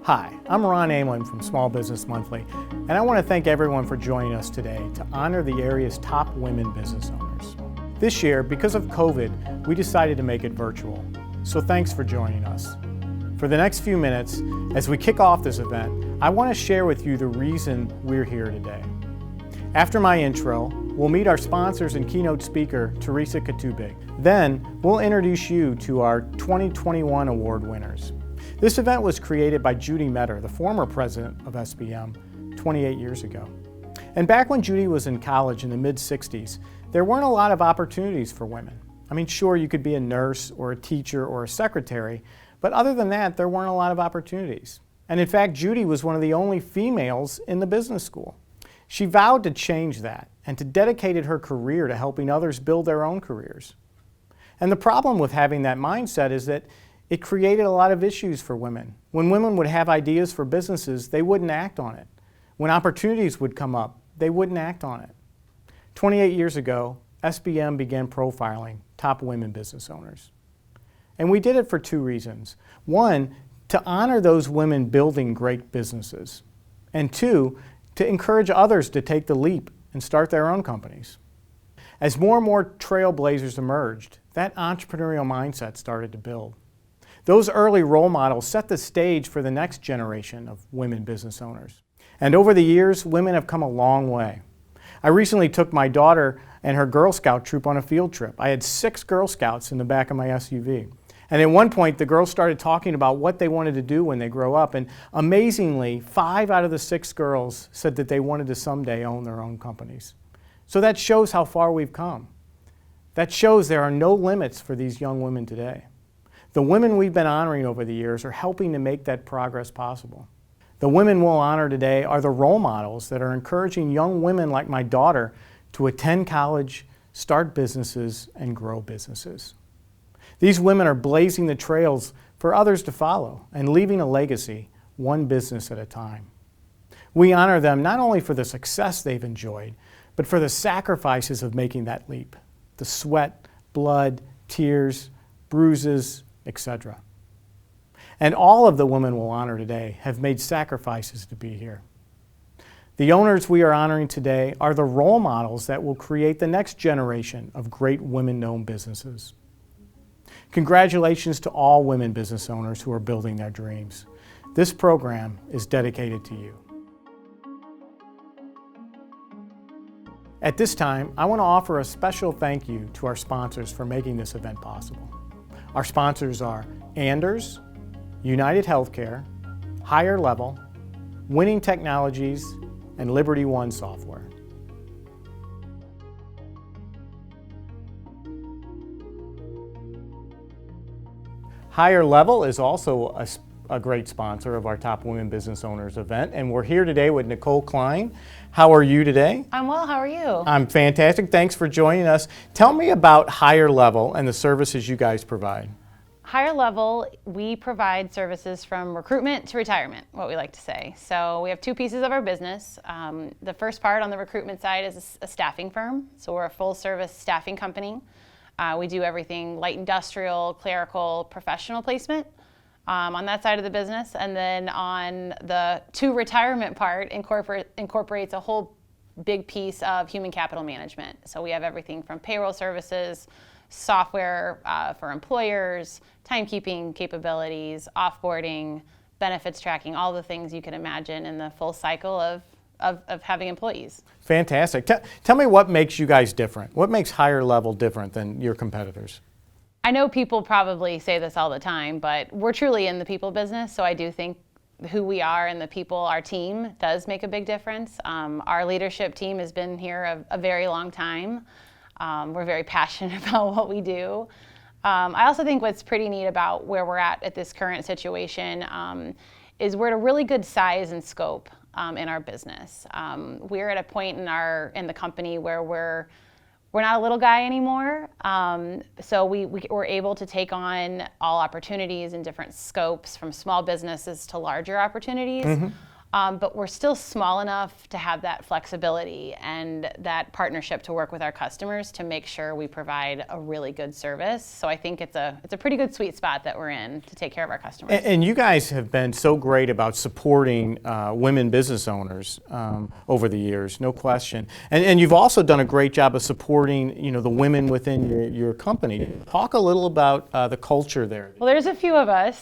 Hi, I'm Ron Amlin from Small Business Monthly, and I want to thank everyone for joining us today to honor the area's top women business owners. This year, because of COVID, we decided to make it virtual, so thanks for joining us. For the next few minutes, as we kick off this event, I want to share with you the reason we're here today. After my intro, we'll meet our sponsors and keynote speaker, Teresa Katubig. Then, we'll introduce you to our 2021 award winners. This event was created by Judy Metter, the former president of SBM, 28 years ago. And back when Judy was in college in the mid-60s, there weren't a lot of opportunities for women. I mean, sure, you could be a nurse or a teacher or a secretary, but other than that, there weren't a lot of opportunities. And in fact, Judy was one of the only females in the business school. She vowed to change that and to dedicated her career to helping others build their own careers. And the problem with having that mindset is that it created a lot of issues for women. When women would have ideas for businesses, they wouldn't act on it. When opportunities would come up, they wouldn't act on it. 28 years ago, SBM began profiling top women business owners. And we did it for two reasons. One, to honor those women building great businesses. And two, to encourage others to take the leap and start their own companies. As more and more trailblazers emerged, that entrepreneurial mindset started to build. Those early role models set the stage for the next generation of women business owners. And over the years, women have come a long way. I recently took my daughter and her Girl Scout troop on a field trip. I had 6 Girl Scouts in the back of my SUV. And at one point, the girls started talking about what they wanted to do when they grow up. And amazingly, 5 out of the 6 girls said that they wanted to someday own their own companies. So that shows how far we've come. That shows there are no limits for these young women today. The women we've been honoring over the years are helping to make that progress possible. The women we'll honor today are the role models that are encouraging young women like my daughter to attend college, start businesses, and grow businesses. These women are blazing the trails for others to follow and leaving a legacy, one business at a time. We honor them not only for the success they've enjoyed, but for the sacrifices of making that leap. The sweat, blood, tears, bruises, etc. And all of the women we'll honor today have made sacrifices to be here. The owners we are honoring today are the role models that will create the next generation of great women-owned businesses. Congratulations to all women business owners who are building their dreams. This program is dedicated to you. At this time, I want to offer a special thank you to our sponsors for making this event possible. Our sponsors are Anders, United Healthcare, Higher Level, Winning Technologies, and Liberty One Software. Higher Level is also a great sponsor of our Top Women Business Owners event, and we're here today with Nicole Klein. How are you today? I'm well, how are you? I'm fantastic, thanks for joining us. Tell me about Higher Level and the services you guys provide. Higher Level, we provide services from recruitment to retirement, what we like to say. So we have 2 pieces of our business. The first part on the recruitment side is a staffing firm. So we're a full service staffing company. We do everything light industrial, clerical, professional placement on that side of the business. And then on the to retirement part, incorporates a whole big piece of human capital management. So we have everything from payroll services, software for employers, timekeeping capabilities, offboarding, benefits tracking, all the things you can imagine in the full cycle of having employees. Fantastic. Tell me what makes you guys different. What makes Higher Level different than your competitors? I know people probably say this all the time, but we're truly in the people business, so I do think who we are and the people, our team, does make a big difference. Our leadership team has been here a very long time. We're very passionate about what we do. I also think what's pretty neat about where we're at this current situation is we're at a really good size and scope in our business. We're at a point in the company where we're not a little guy anymore. So we're able to take on all opportunities in different scopes, from small businesses to larger opportunities. but we're still small enough to have that flexibility and that partnership to work with our customers to make sure we provide a really good service. So I think it's a pretty good sweet spot that we're in to take care of our customers. And you guys have been so great about supporting women business owners over the years, no question. And you've also done a great job of supporting, the women within your company. Talk a little about the culture there. Well, there's a few of us.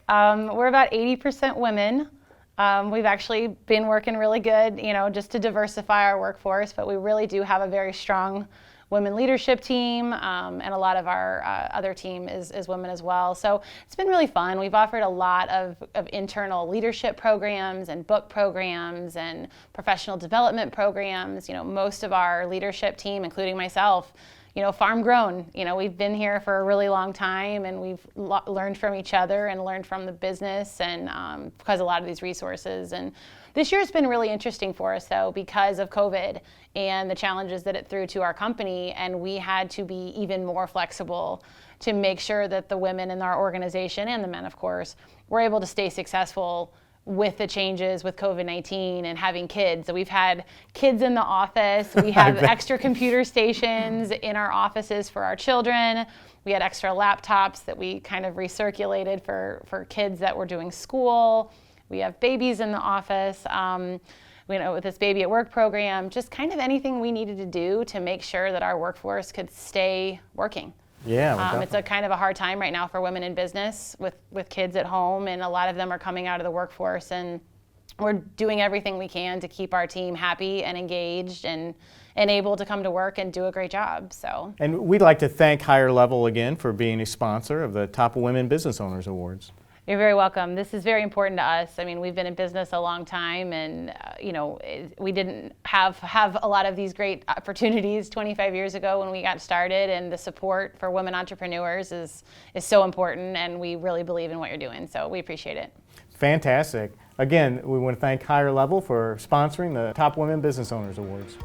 We're about 80% women. We've actually been working really good, just to diversify our workforce, but we really do have a very strong women leadership team, and a lot of our other team is women as well. So it's been really fun. We've offered a lot of internal leadership programs and book programs and professional development programs. Most of our leadership team, including myself, farm grown. We've been here for a really long time, and we've learned from each other and learned from the business, and because a lot of these resources. And this year's been really interesting for us, though, because of COVID and the challenges that it threw to our company, and we had to be even more flexible to make sure that the women in our organization, and the men, of course, were able to stay successful with the changes with COVID-19 and having kids. So we've had kids in the office. We have extra computer stations in our offices for our children. We had extra laptops that we kind of recirculated for kids that were doing school. We have babies in the office. With this Baby at Work program, just kind of anything we needed to do to make sure that our workforce could stay working. Yeah, it's a kind of a hard time right now for women in business with kids at home, and a lot of them are coming out of the workforce, and we're doing everything we can to keep our team happy and engaged and able to come to work and do a great job. So. And we'd like to thank Higher Level again for being a sponsor of the Top Women Business Owners Awards. You're very welcome. This is very important to us. I mean, we've been in business a long time, and we didn't have a lot of these great opportunities 25 years ago when we got started, and the support for women entrepreneurs is so important, and we really believe in what you're doing, so we appreciate it. Fantastic. Again, we want to thank Higher Level for sponsoring the Top Women Business Owners Awards.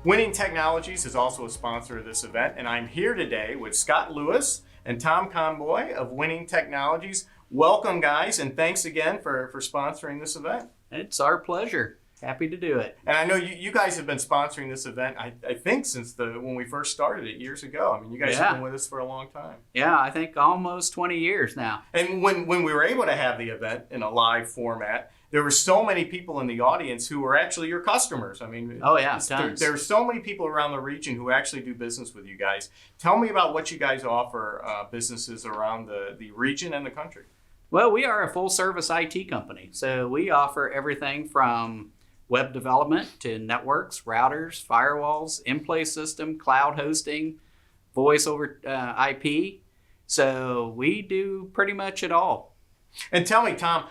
Winning Technologies is also a sponsor of this event, and I'm here today with Scott Lewis and Tom Conboy of Winning Technologies. Welcome, guys, and thanks again for sponsoring this event. It's our pleasure. Happy to do it. And I know you guys have been sponsoring this event, I think, since when we first started it years ago. I mean, you guys have been with us for a long time. Yeah, I think almost 20 years now. And when we were able to have the event in a live format, there were so many people in the audience who were actually your customers. I mean, oh yeah, tons. There are so many people around the region who actually do business with you guys. Tell me about what you guys offer businesses around the region and the country. Well, we are a full-service IT company. So we offer everything from web development to networks, routers, firewalls, in-place system, cloud hosting, voice over IP. So we do pretty much it all. And tell me, Tom,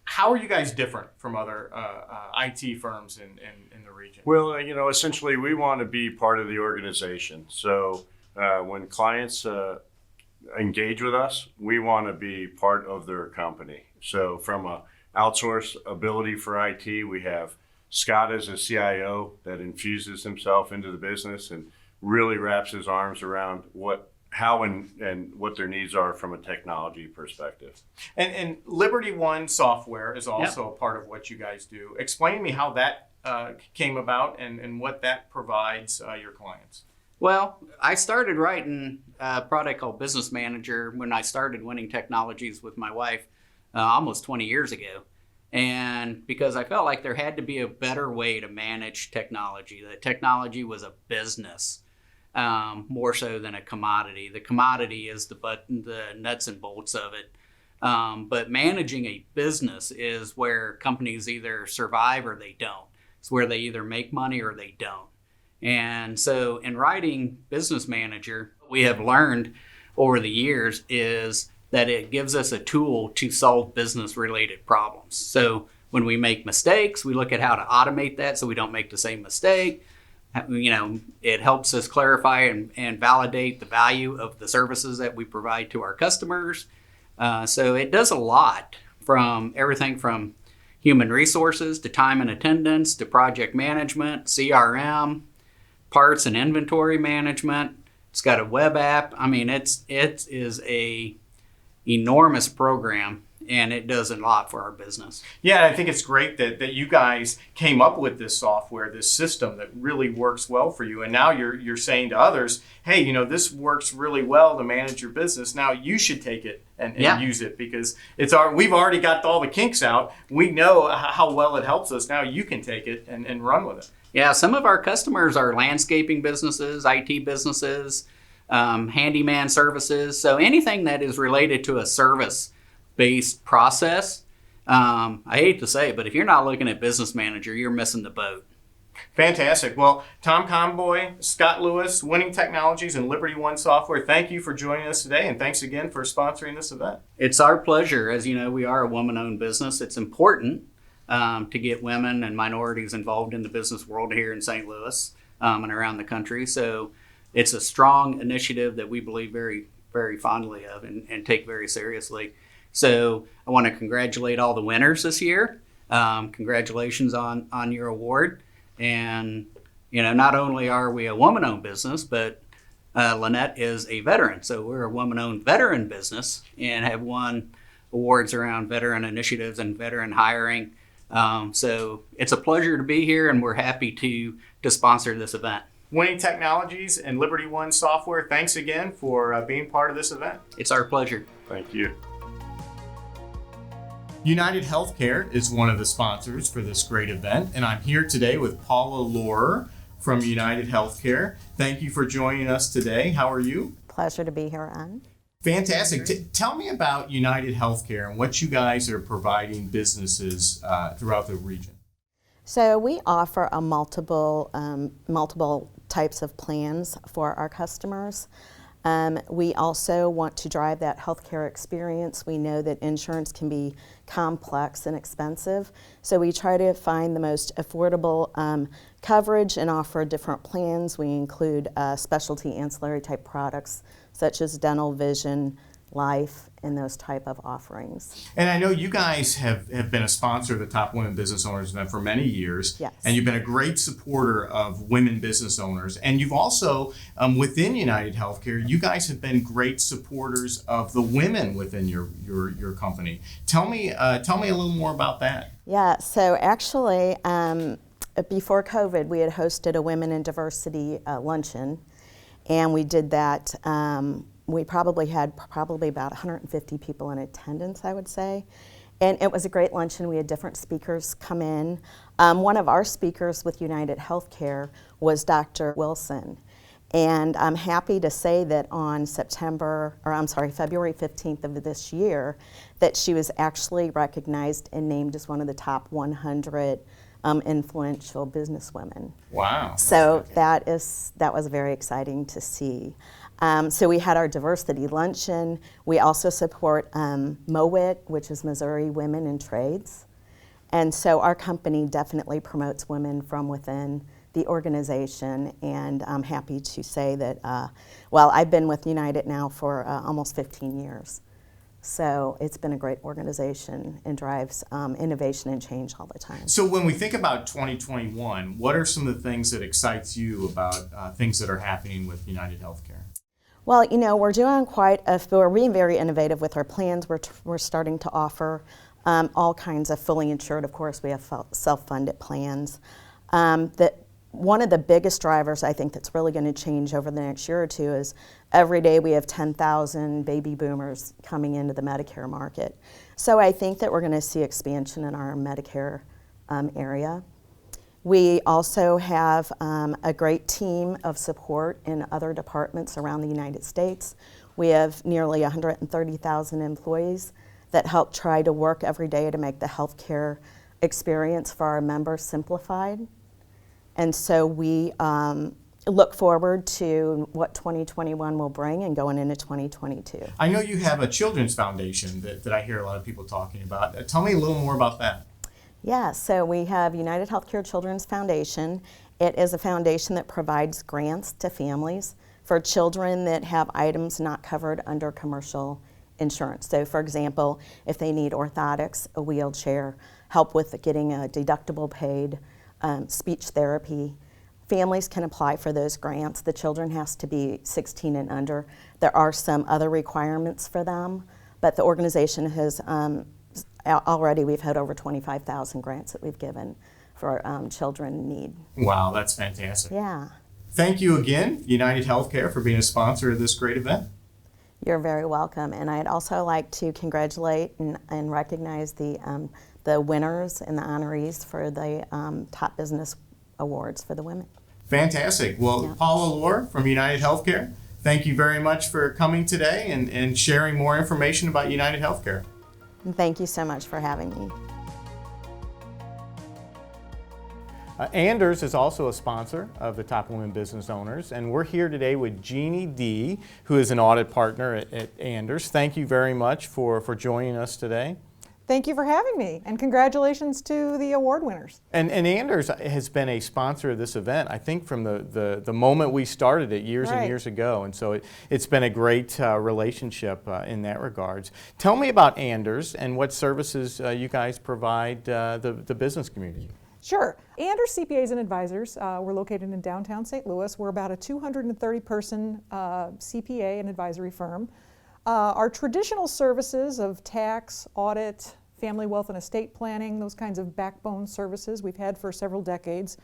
how are you guys different from other IT firms in the region? Well, essentially we want to be part of the organization. So when clients engage with us, we want to be part of their company. So from a outsource ability for IT, we have Scott as a CIO that infuses himself into the business and really wraps his arms around how and what their needs are from a technology perspective. And Liberty One software is also a part of what you guys do. Explain to me how that came about and what that provides your clients. Well, I started writing a product called Business Manager when I started Winning Technologies with my wife almost 20 years ago. And because I felt like there had to be a better way to manage technology, that technology was a business. More so than a commodity. The commodity is the nuts and bolts of it. But managing a business is where companies either survive or they don't. It's where they either make money or they don't. And so in writing Business Manager, what we have learned over the years is that it gives us a tool to solve business-related problems. So when we make mistakes, we look at how to automate that so we don't make the same mistake. It helps us clarify and validate the value of the services that we provide to our customers. So it does a lot, from everything from human resources to time and attendance to project management, CRM, parts and inventory management. It's got a web app. I mean, it is a enormous program, and it does a lot for our business. Yeah, I think it's great that you guys came up with this software, this system that really works well for you. And now you're saying to others, hey, you know, this works really well to manage your business. Now you should take it and use it, because we've already got all the kinks out. We know how well it helps us. Now you can take it and run with it. Yeah, some of our customers are landscaping businesses, IT businesses, handyman services. So anything that is related to a service-based process, I hate to say it, but if you're not looking at Business Manager, you're missing the boat. Fantastic. Well, Tom Conboy, Scott Lewis, Winning Technologies, and Liberty One Software, thank you for joining us today, and thanks again for sponsoring this event. It's our pleasure. As you know, we are a woman-owned business. It's important to get women and minorities involved in the business world here in St. Louis and around the country. So it's a strong initiative that we believe very, very fondly of and take very seriously. So I want to congratulate all the winners this year. Congratulations on your award. And, you know, not only are we a woman-owned business, but Lynette is a veteran. So we're a woman-owned veteran business and have won awards around veteran initiatives and veteran hiring. So it's a pleasure to be here, and we're happy to sponsor this event. Winning Technologies and Liberty One Software, thanks again for being part of this event. It's our pleasure. Thank you. United Healthcare is one of the sponsors for this great event, and I'm here today with Paula Lohr from United Healthcare. Thank you for joining us today. How are you? Pleasure to be here, Ann. Fantastic. Tell me about United Healthcare and what you guys are providing businesses throughout the region. So we offer a multiple types of plans for our customers. We also want to drive that healthcare experience. We know that insurance can be complex and expensive, so we try to find the most affordable coverage and offer different plans. We include specialty ancillary type products such as dental, vision, life, and those type of offerings. And I know you guys have been a sponsor of the Top Women Business Owners event for many years. Yes. And you've been a great supporter of women business owners. And you've also, within United Healthcare, you guys have been great supporters of the women within your company. Tell me a little more about that. Yeah, so actually, before COVID, we had hosted a Women in Diversity luncheon, and we did that. We probably had about 150 people in attendance, I would say. And it was a great luncheon. We had different speakers come in. One of our speakers with United Healthcare was Dr. Wilson. And I'm happy to say that on February 15th of this year, that she was actually recognized and named as one of the top 100 influential businesswomen. Wow. So that was very exciting to see. So we had our diversity luncheon. We also support MOWIT, which is Missouri Women in Trades. And so our company definitely promotes women from within the organization. And I'm happy to say that, I've been with United now for almost 15 years. So it's been a great organization and drives innovation and change all the time. So when we think about 2021, what are some of the things that excites you about things that are happening with United Healthcare? Well, you know, we're being very innovative with our plans. We're starting to offer all kinds of fully insured. Of course, we have self-funded plans. One of the biggest drivers I think that's really going to change over the next year or two is every day we have 10,000 baby boomers coming into the Medicare market. So I think that we're going to see expansion in our Medicare area. We also have a great team of support in other departments around the United States. We have nearly 130,000 employees that help try to work every day to make the healthcare experience for our members simplified. And so we look forward to what 2021 will bring and going into 2022. I know you have a children's foundation that I hear a lot of people talking about. Tell me a little more about that. Yeah, so we have United Healthcare Children's Foundation. It is a foundation that provides grants to families for children that have items not covered under commercial insurance. So for example, if they need orthotics, a wheelchair, help with getting a deductible paid, speech therapy, families can apply for those grants. The children has to be 16 and under. There are some other requirements for them, but the organization has already, we've had over 25,000 grants that we've given for children in need. Wow, that's fantastic. Yeah. Thank you again, United Healthcare, for being a sponsor of this great event. You're very welcome. And I'd also like to congratulate and recognize the winners and the honorees for the Top Business Awards for the women. Fantastic. Well, Yeah. Paula Lohr from United Healthcare, thank you very much for coming today and sharing more information about United Healthcare. And thank you so much for having me. Anders is also a sponsor of the Top Women Business Owners, and we're here today with Jeannie D., who is an audit partner at Anders. Thank you very much for joining us today. Thank you for having me, and congratulations to the award winners. And Anders has been a sponsor of this event, I think, from the moment we started it years and Right. years ago, and so it's been a great relationship in that regards. Tell me about Anders and what services you guys provide the business community. Sure. Anders CPAs and Advisors, we're located in downtown St. Louis. We're about a 230-person CPA and advisory firm. Our traditional services of tax, audit, family wealth and estate planning, those kinds of backbone services we've had for several decades.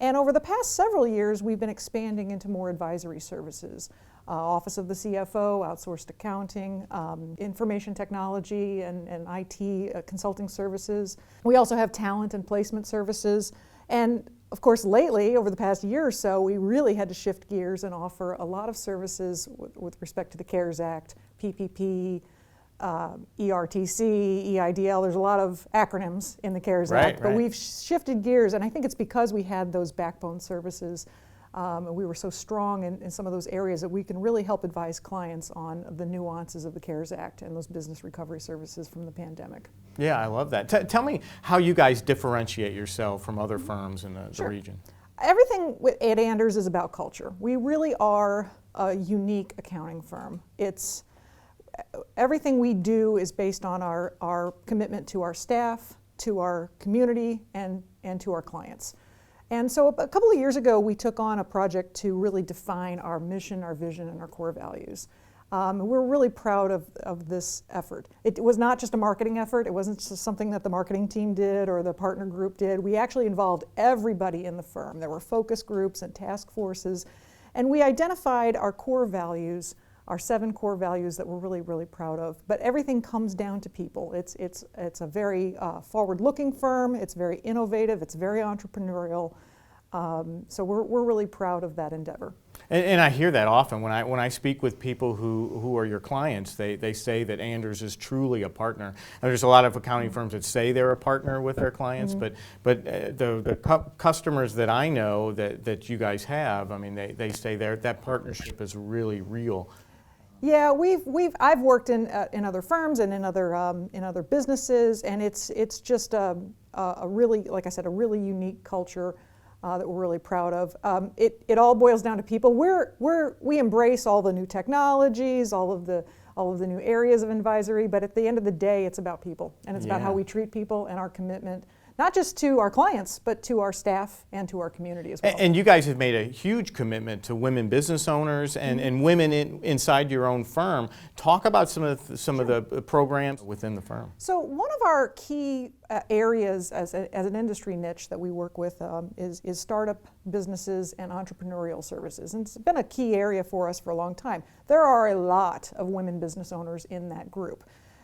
And over the past several years, we've been expanding into more advisory services. Office of the CFO, outsourced accounting, information technology and IT consulting services. We also have talent and placement services. And of course, lately, over the past year or so, we really had to shift gears and offer a lot of services with respect to the CARES Act, PPP, ERTC, EIDL. There's a lot of acronyms in the CARES Act, but we've shifted gears, and I think it's because we had those backbone services. And we were so strong in some of those areas that we can really help advise clients on the nuances of the CARES Act and those business recovery services from the pandemic. Yeah, I love that. Tell me how you guys differentiate yourself from other firms in the region. Everything at Anders is about culture. We really are a unique accounting firm. Everything we do is based on our commitment to our staff, to our community, and to our clients. And so a couple of years ago, we took on a project to really define our mission, our vision, and our core values. We're really proud of this effort. It was not just a marketing effort. It wasn't just something that the marketing team did or the partner group did. We actually involved everybody in the firm. There were focus groups and task forces. And we identified our core values, our 7 core values that we're really, really proud of. But everything comes down to people. It's a very forward-looking firm. It's very innovative. It's very entrepreneurial. So we're really proud of that endeavor. And I hear that often when I speak with people who are your clients. They say that Anders is truly a partner. And there's a lot of accounting firms that say they're a partner with their clients, but the customers that I know that you guys have, I mean, they say that partnership is really real. Yeah, I've worked in other firms and in other businesses, and it's just a really, like I said, a really unique culture that we're really proud of. It all boils down to people. We embrace all the new technologies, all of the new areas of advisory, but at the end of the day, it's about people, and it's about how we treat people and our commitment, not just to our clients, but to our staff and to our community as well. And you guys have made a huge commitment to women business owners and women inside your own firm. Talk about some of the programs within the firm. So one of our key areas as an industry niche that we work with is startup businesses and entrepreneurial services. And it's been a key area for us for a long time. There are a lot of women business owners in that group.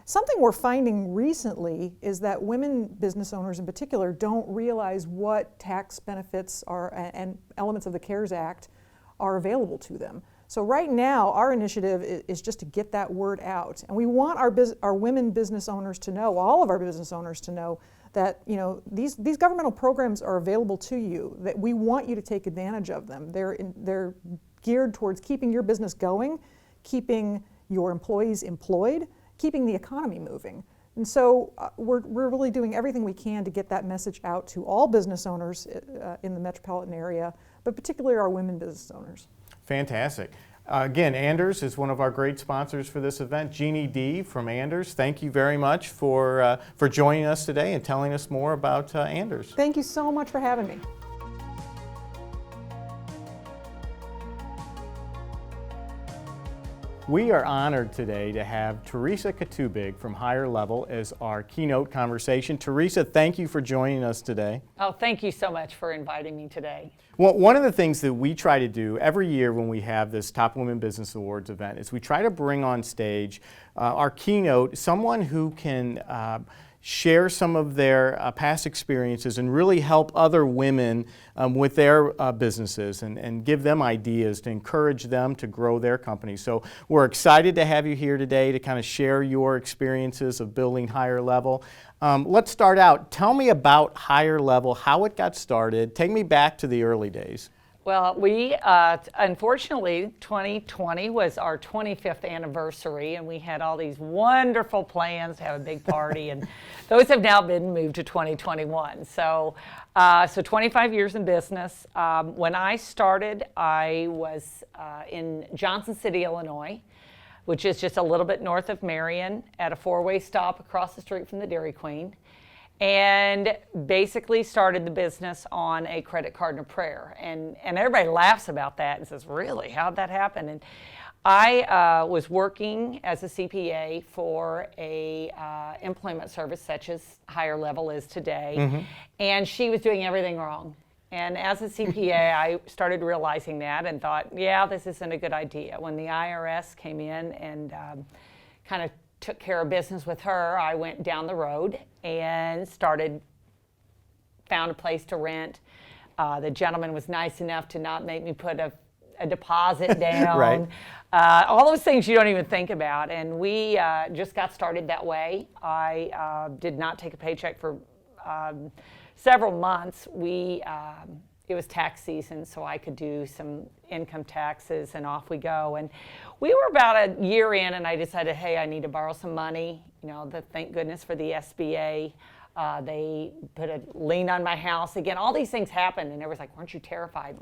Something we're finding recently is that women business owners in particular don't realize what tax benefits are and elements of the CARES Act are available to them. So right now, our initiative is just to get that word out. And we want our women business owners to know, all of our business owners to know, that these governmental programs are available to you, that we want you to take advantage of them. They're geared towards keeping your business going, keeping your employees employed, keeping the economy moving. And so we're really doing everything we can to get that message out to all business owners in the metropolitan area, but particularly our women business owners. Fantastic. Again, Anders is one of our great sponsors for this event. Jeannie D. from Anders, thank you very much for joining us today and telling us more about Anders. Thank you so much for having me. We are honored today to have Teresa Katubig from Higher Level as our keynote conversation. Teresa, thank you for joining us today. Oh, thank you so much for inviting me today. Well, one of the things that we try to do every year when we have this Top Women Business Awards event is we try to bring on stage our keynote, someone who can share some of their past experiences and really help other women with their businesses and give them ideas to encourage them to grow their company. So we're excited to have you here today to kind of share your experiences of building Higher Level. Let's start out. Tell me about Higher Level, how it got started. Take me back to the early days. Well, we, unfortunately, 2020 was our 25th anniversary, and we had all these wonderful plans to have a big party, and those have now been moved to 2021. So 25 years in business. When I started, I was in Johnson City, Illinois, which is just a little bit north of Marion, at a four-way stop across the street from the Dairy Queen. And basically started the business on a credit card and a prayer. And everybody laughs about that and says, really, how'd that happen? And I was working as a CPA for a employment service such as Higher Level is today. And she was doing everything wrong. And as a CPA, I started realizing that and thought, yeah, this isn't a good idea. When the IRS came in and kind of took care of business with her, I went down the road and found a place to rent. The gentleman was nice enough to not make me put a deposit down. Right. All those things you don't even think about. And we just got started that way. I did not take a paycheck for several months. It was tax season, so I could do some income taxes, and off we go. And we were about a year in, and I decided, hey, I need to borrow some money. You know, thank goodness for the SBA. They put a lien on my house. Again, all these things happened, and everyone's like, weren't you terrified?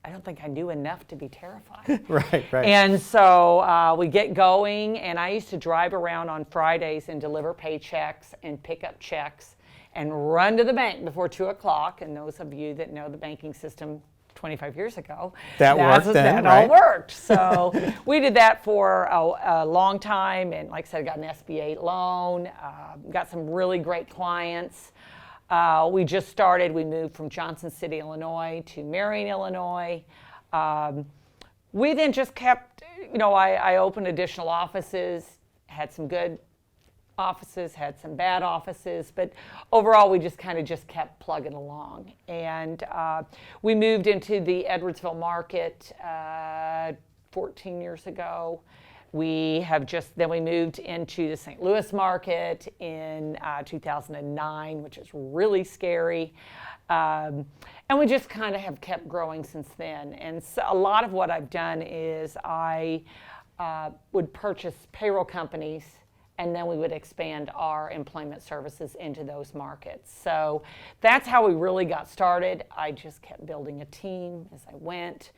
I don't think I knew enough to be terrified. Right. And so we get going, and I used to drive around on Fridays and deliver paychecks and pick up checks and run to the bank before 2 o'clock. And those of you that know the banking system 25 years ago, that all worked. So we did that for a long time. And like I said, I got an SBA loan, got some really great clients. We just started, we moved from Johnson City, Illinois to Marion, Illinois. We then just kept, I opened additional offices, had some good offices, had some bad offices, but overall we just kept plugging along. And we moved into the Edwardsville market 14 years ago. Then we moved into the St. Louis market in 2009, which is really scary. And we just kind of have kept growing since then. And so a lot of what I've done is I would purchase payroll companies, and then we would expand our employment services into those markets. So that's how we really got started. I just kept building a team as I went,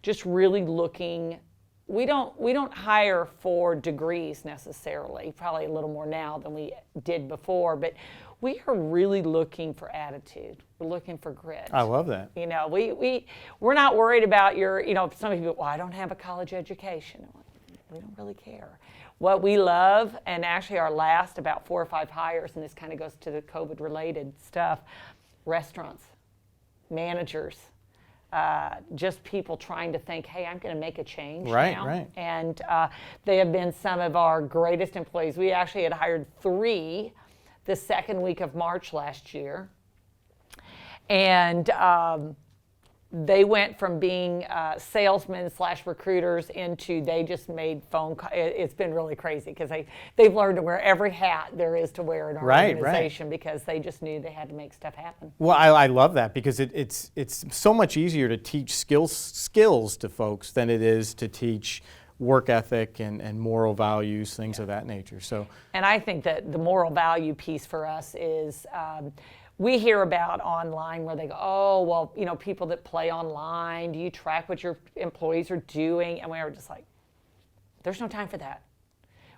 just really looking. We don't hire for degrees necessarily, probably a little more now than we did before, but we are really looking for attitude. We're looking for grit. I love that. We're not worried about some people, well, I don't have a college education. We don't really care. What we love, and actually our last about 4 or 5 hires, and this kind of goes to the COVID-related stuff, restaurants, managers, just people trying to think, hey, I'm going to make a change now. Right. And they have been some of our greatest employees. We actually had hired 3 the second week of March last year. And they went from being salesmen / recruiters into they just made phone calls. It's been really crazy because they've learned to wear every hat there is to wear in our organization because they just knew they had to make stuff happen. Well, I love that because it's so much easier to teach skills to folks than it is to teach work ethic and moral values, things of that nature. So, and I think that the moral value piece for us is we hear about online where they go, oh, well, people that play online, do you track what your employees are doing? And we were just like, there's no time for that.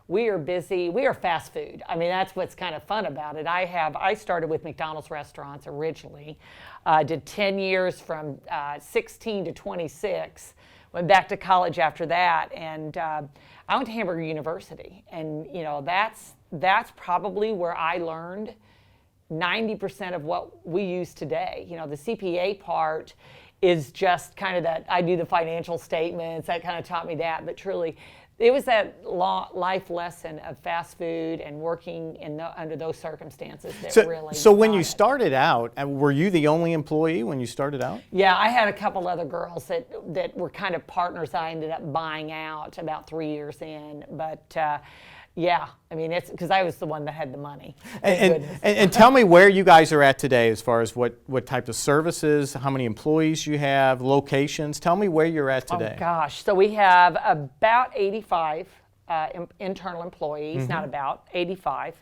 We are busy. We are fast food. I mean, that's what's kind of fun about it. I started with McDonald's restaurants originally, did 10 years from 16 to 26 went back to college after that, and I went to Hamburger University, and that's probably where I learned 90% of what we use today. The CPA part is just kind of that, I do the financial statements, that kind of taught me that, but truly, it was that life lesson of fast food and working under those circumstances that really. So when got you it. started out, were you the only employee when you started out? Yeah, I had a couple other girls that were kind of partners I ended up buying out about 3 years in, but yeah, I mean, it's because I was the one that had the money. And tell me where you guys are at today as far as what type of services, how many employees you have, locations. Tell me where you're at today. Oh gosh, so we have about 85 internal employees, not about 85,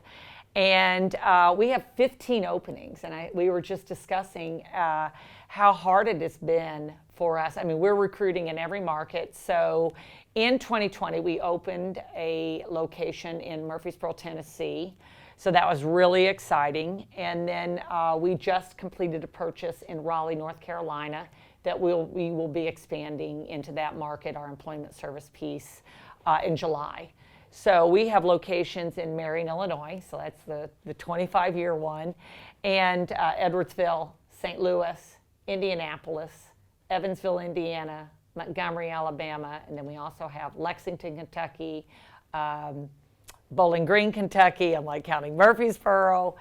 and we have 15 openings. And we were just discussing how hard it has been for us. I mean, we're recruiting in every market. So in 2020, we opened a location in Murfreesboro, Tennessee. So that was really exciting. And then we just completed a purchase in Raleigh, North Carolina that we will be expanding into that market, our employment service piece, in July. So we have locations in Marion, Illinois, so that's the 25-year one, and Edwardsville, St. Louis, Indianapolis, Evansville, Indiana, Montgomery, Alabama, and then we also have Lexington, Kentucky, Bowling Green, Kentucky. I'm like counting Murfreesboro.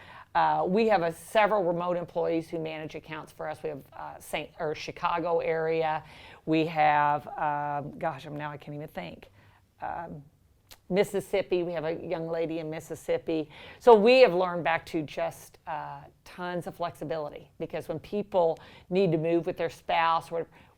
We have several remote employees who manage accounts for us. We have Chicago area. We have, now I can't even think. Mississippi, we have a young lady in Mississippi. So we have learned back to just tons of flexibility, because when people need to move with their spouse,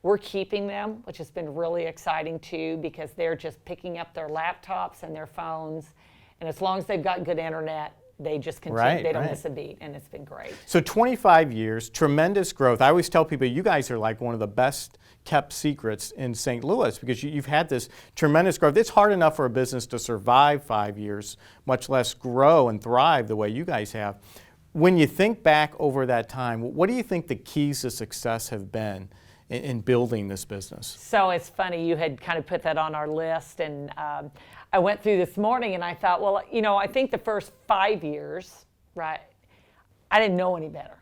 we're keeping them, which has been really exciting too, because they're just picking up their laptops and their phones, and as long as they've got good internet, they just continue, they don't miss a beat, and it's been great. So 25 years, tremendous growth. I always tell people you guys are like one of the best kept secrets in St. Louis, because you've had this tremendous growth. It's hard enough for a business to survive 5 years, much less grow and thrive the way you guys have. When you think back over that time, what do you think the keys to success have been in building this business? So it's funny, you had kind of put that on our list, and I went through this morning and I thought, well, I think the first 5 years, right, I didn't know any better.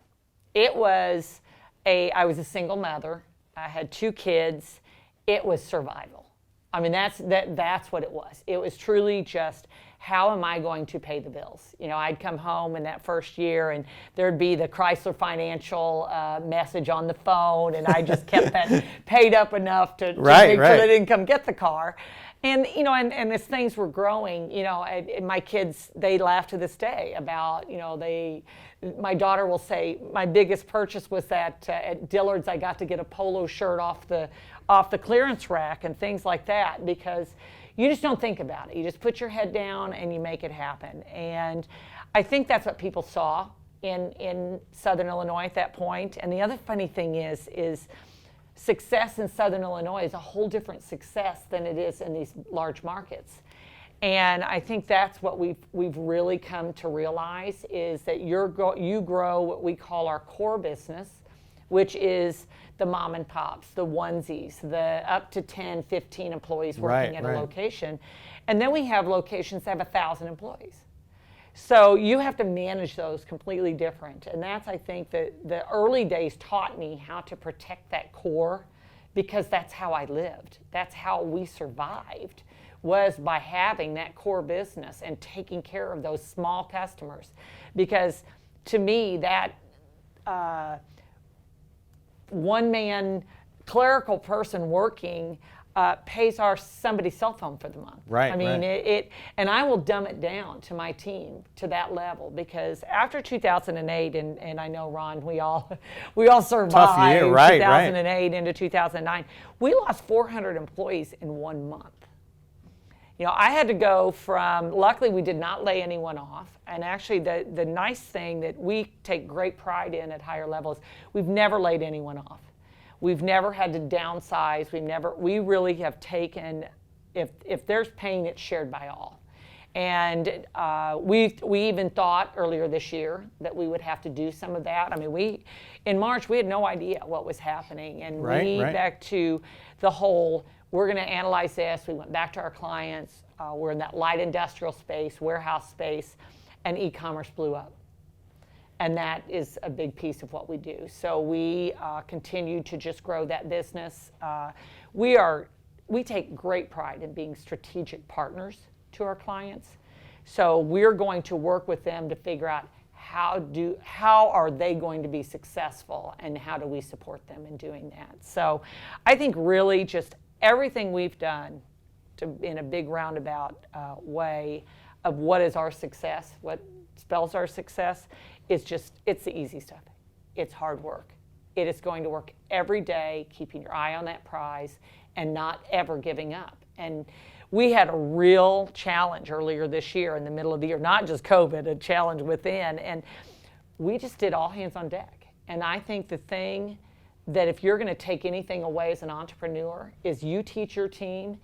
I was a single mother. I had 2 kids. It was survival. I mean, that's what it was. It was truly just, how am I going to pay the bills? I'd come home in that first year and there'd be the Chrysler Financial message on the phone, and I just kept that paid up enough to make sure they didn't come get the car. And and as things were growing, my kids, they laugh to this day about, my daughter will say, my biggest purchase was that at Dillard's I got to get a polo shirt off the clearance rack and things like that, because you just don't think about it. You just put your head down and you make it happen. And I think that's what people saw in Southern Illinois at that point. And the other funny thing is success in Southern Illinois is a whole different success than it is in these large markets. And I think that's what we've really come to realize, is that you grow what we call our core business, which is the mom and pops, the onesies, the up to 10, 15 employees working at a location. And then we have locations that have 1,000 employees. So you have to manage those completely different. And that's, I think, the early days taught me how to protect that core, because that's how I lived. That's how we survived, was by having that core business and taking care of those small customers. Because to me, that one-man clerical person working pays somebody's cell phone for the month. Right. I mean, and I will dumb it down to my team to that level, because after 2008, and I know, Ron, we all survived. Tough year, right? 2008 into 2009, we lost 400 employees in 1 month. I had to go from, luckily we did not lay anyone off. And actually the nice thing that we take great pride in at higher levels, we've never laid anyone off. We've never had to downsize. We really have taken, if there's pain, it's shared by all. And we even thought earlier this year that we would have to do some of that. I mean, in March, we had no idea what was happening. And back to the whole, we're going to analyze this. We went back to our clients. We're in that light industrial space, warehouse space, and e-commerce blew up. And that is a big piece of what we do. So we continue to just grow that business. We take great pride in being strategic partners to our clients. So we're going to work with them to figure out how are they going to be successful, and how do we support them in doing that. So I think really just everything we've done in a big roundabout way of what is our success, what spells our success, is it's the easy stuff. It's hard work. It is going to work every day, keeping your eye on that prize and not ever giving up. And we had a real challenge earlier this year in the middle of the year, not just COVID, a challenge within, and we just did all hands on deck. And I think the thing that if you're going to take anything away as an entrepreneur is you teach your team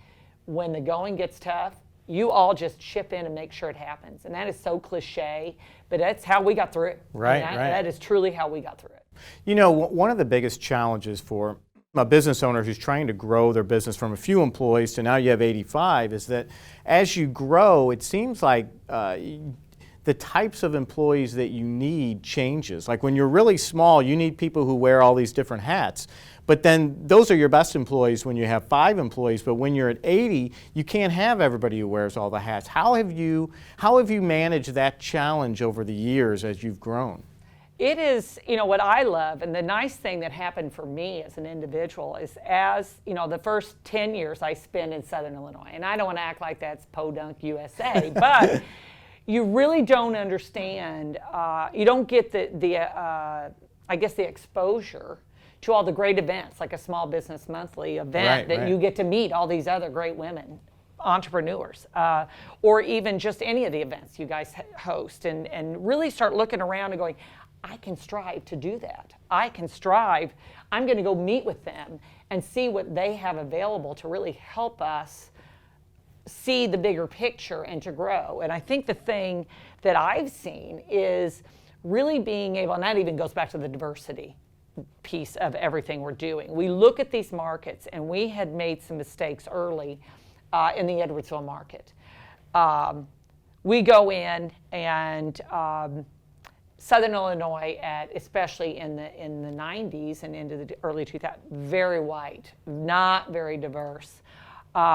when the going gets tough, you all just chip in and make sure it happens. And that is so cliche, but that's how we got through it. Right. That is truly how we got through it. You know, one of the biggest challenges for a business owner who's trying to grow their business from a few employees to now you have 85 is that as you grow, it seems like the types of employees that you need changes. Like when you're really small, you need people who wear all these different hats. But then those are your best employees when you have 5 employees. But when you're at 80, you can't have everybody who wears all the hats. How have you managed that challenge over the years as you've grown? It is, what I love, and the nice thing that happened for me as an individual is the first 10 years I spent in Southern Illinois, and I don't want to act like that's Podunk, USA, but you really don't understand, you don't get the exposure to all the great events, like a Small Business Monthly event you get to meet all these other great women, entrepreneurs, or even just any of the events you guys host, and really start looking around and going, I can strive to do that. I'm going to go meet with them and see what they have available to really help us see the bigger picture and to grow. And I think the thing that I've seen is really being able, and that even goes back to the diversity piece of everything we're doing. We look at these markets, and we had made some mistakes early in the Edwardsville market. We go in and Southern Illinois, especially in the 90s and into the early 2000s, very white, not very diverse.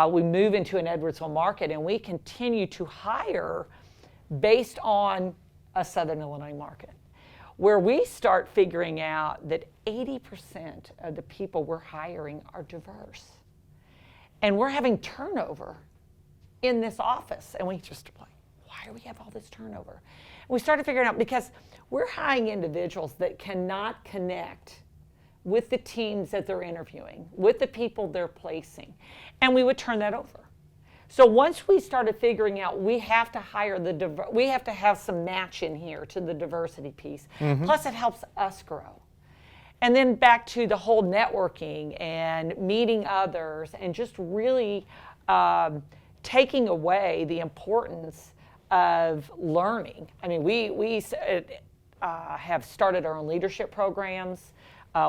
We move into an Edwardsville market, and we continue to hire based on a Southern Illinois market, where we start figuring out that 80% of the people we're hiring are diverse. And we're having turnover in this office. And we just like, why do we have all this turnover? And we started figuring out because we're hiring individuals that cannot connect with the teams that they're interviewing, with the people they're placing. And we would turn that over. So once we started figuring out we have to hire we have to have some match in here to the diversity piece. Mm-hmm. Plus it helps us grow. And then back to the whole networking and meeting others and just really taking away the importance of learning. I mean, we have started our own leadership programs.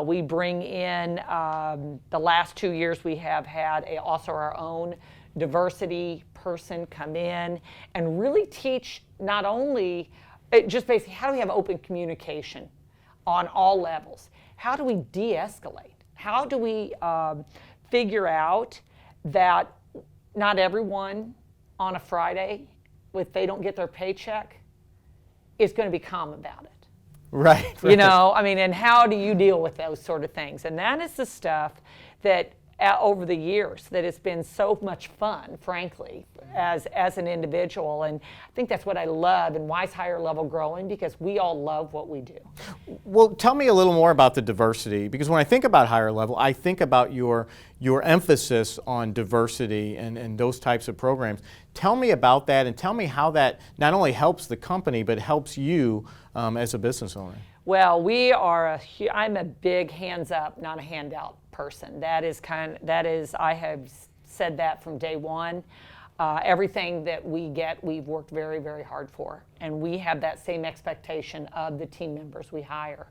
We bring in, the last 2 years we have had also our own diversity person come in and really teach not only, just basically how do we have open communication on all levels? How do we de-escalate? How do we figure out that not everyone on a Friday, if they don't get their paycheck, is going to be calm about it? Right. And how do you deal with those sort of things? And that is the stuff that over the years that has been so much fun, frankly, as an individual. And I think that's what I love and why is Higher Level growing, because we all love what we do. Well, tell me a little more about the diversity, because when I think about Higher Level, I think about your emphasis on diversity and those types of programs. Tell me about that, and tell me how that not only helps the company, but helps you as a business owner. Well, I'm a big hands up, not a handout person. I have said that from day one. Everything that we get, we've worked very, very hard for. And we have that same expectation of the team members we hire.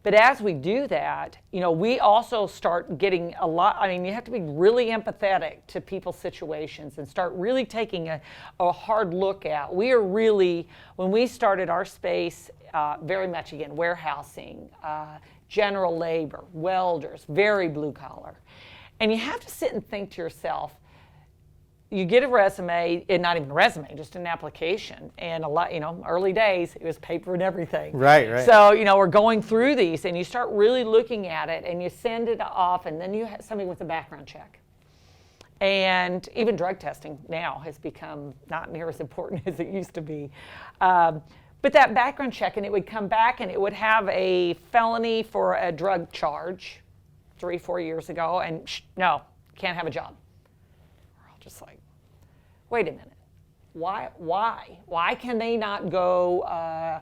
But as we do that, we also start getting a lot. I mean, you have to be really empathetic to people's situations and start really taking a hard look at. We are really, when we started our space, very much again, warehousing, general labor, welders, very blue collar. And you have to sit and think to yourself, you get a resume, and not even a resume, just an application. And a lot, early days, it was paper and everything. Right. So, we're going through these, and you start really looking at it, and you send it off, and then you have somebody with a background check. And even drug testing now has become not near as important as it used to be. But that background check, and it would come back, and it would have a felony for a drug charge 3-4 years ago, and no, can't have a job. We're all just like, wait a minute. Why can they not go,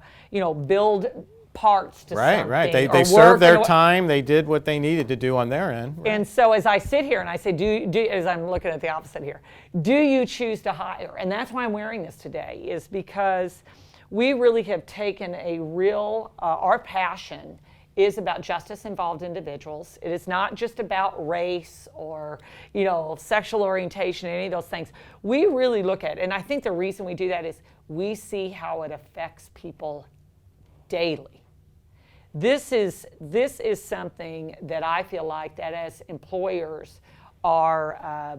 build parts to something? Right. They served their time. They did what they needed to do on their end. Right. And so as I sit here and I say, as I'm looking at the opposite here, do you choose to hire? And that's why I'm wearing this today, is because we really have taken a real, our passion is about justice-involved individuals. It is not just about race or, sexual orientation, any of those things. We really look at it, and I think the reason we do that is we see how it affects people daily. This is something that I feel like that as employers are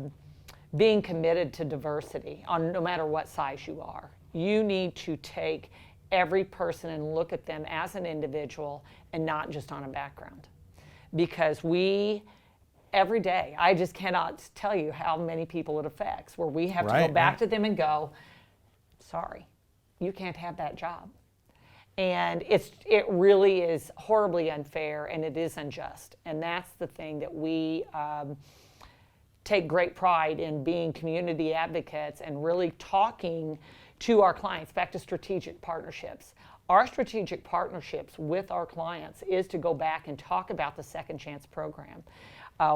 being committed to diversity on no matter what size you are. You need to take every person and look at them as an individual and not just on a background. Because every day, I just cannot tell you how many people it affects, where we have to go back to them and go, sorry, you can't have that job. And it really is horribly unfair, and it is unjust. And that's the thing that we take great pride in, being community advocates and really talking to our clients, back to strategic partnerships. Our strategic partnerships with our clients is to go back and talk about the Second Chance program.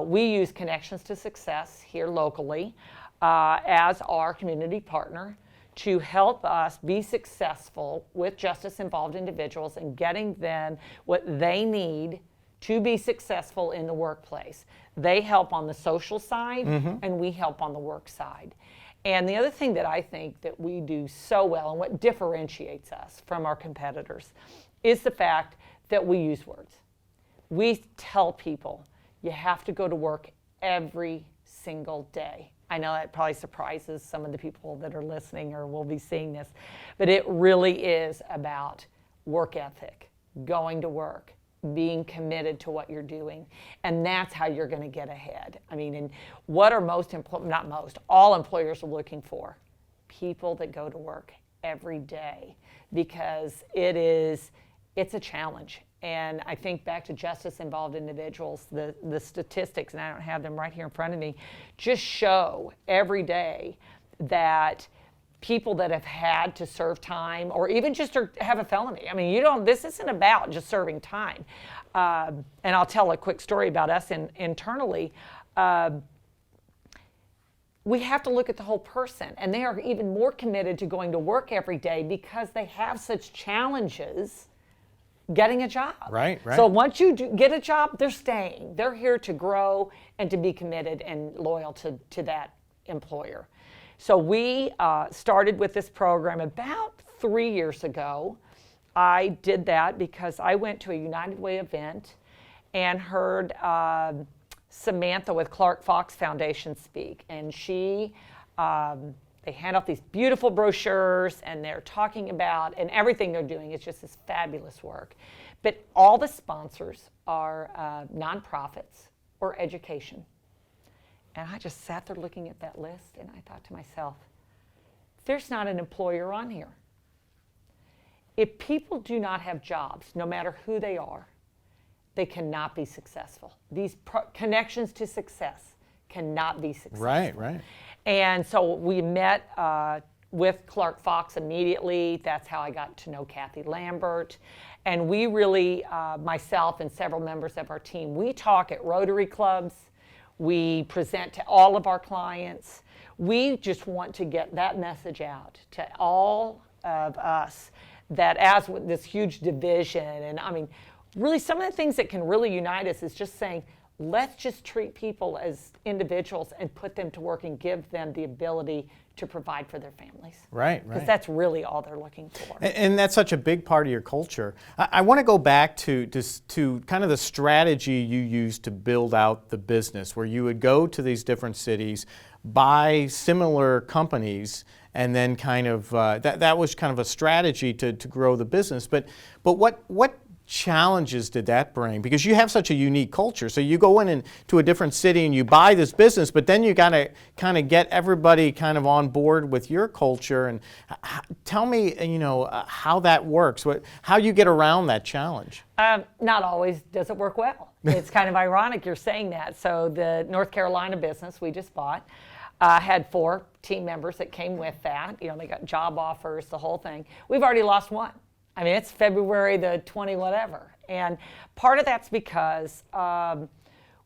We use Connections to Success here locally as our community partner to help us be successful with justice-involved individuals and getting them what they need to be successful in the workplace. They help on the social side, and we help on the work side. And the other thing that I think that we do so well, and what differentiates us from our competitors, is the fact that we use words. We tell people, you have to go to work every single day. I know that probably surprises some of the people that are listening or will be seeing this, but it really is about work ethic, going to work, being committed to what you're doing, and that's how you're going to get ahead. I mean, and what are all employers are looking for? People that go to work every day, because it's a challenge. And I think back to justice-involved individuals, the statistics, and I don't have them right here in front of me, just show every day that people that have had to serve time or even just have a felony. I mean, this isn't about just serving time. And I'll tell a quick story about us internally. We have to look at the whole person, and they are even more committed to going to work every day because they have such challenges getting a job. Right. So once you get a job, they're staying. They're here to grow and to be committed and loyal to that employer. So we started with this program about 3 years ago. I did that because I went to a United Way event and heard Samantha with Clark Fox Foundation speak. And they hand out these beautiful brochures, and they're talking about, and everything they're doing is just this fabulous work. But all the sponsors are nonprofits or education. And I just sat there looking at that list, and I thought to myself, there's not an employer on here. If people do not have jobs, no matter who they are, they cannot be successful. These connections to success cannot be successful. Right. And so we met with Clark Fox immediately. That's how I got to know Kathy Lambert. And we really, myself and several members of our team, we talk at Rotary clubs. We present to all of our clients. we just want to get that message out to all of us that as with this huge division, and I mean, really some of the things that can really unite us is just saying, let's just treat people as individuals and put them to work and give them the ability to provide for their families. Right. Because that's really all they're looking for. And that's such a big part of your culture. I want to go back to kind of the strategy you used to build out the business, where you would go to these different cities, buy similar companies, and then kind of that was kind of a strategy to grow the business. But what challenges did that bring? Because you have such a unique culture. So you go into a different city and you buy this business, but then you got to kind of get everybody kind of on board with your culture. And tell me, how that works, how you get around that challenge. Not always does it work well. It's kind of ironic you're saying that. So the North Carolina business we just bought had 4 team members that came with that. They got job offers, the whole thing. We've already lost 1. I mean, it's February the 20 whatever. And part of that's because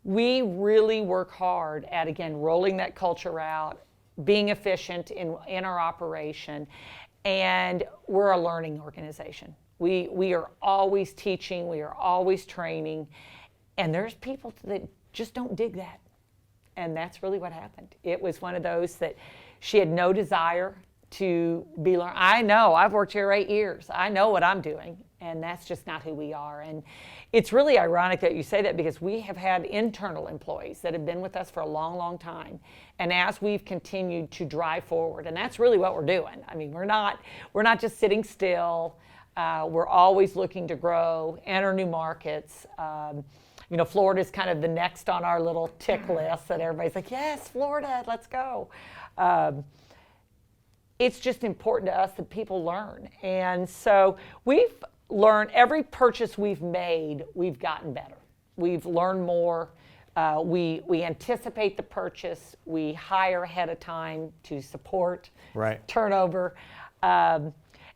we really work hard at, again, rolling that culture out, being efficient in our operation, and we're a learning organization. We are always teaching, we are always training, and there's people that just don't dig that. And that's really what happened. It was one of those that she had no desire to be learned. I know, I've worked here 8 years. I know what I'm doing, and that's just not who we are. And it's really ironic that you say that, because we have had internal employees that have been with us for a long, long time. And as we've continued to drive forward, and that's really what we're doing. I mean, we're not just sitting still. We're always looking to grow, enter new markets. Florida's kind of the next on our little tick list that everybody's like, yes, Florida, let's go. It's just important to us that people learn. And so we've learned, every purchase we've made, we've gotten better. We've learned more. We anticipate the purchase. We hire ahead of time to support turnover. And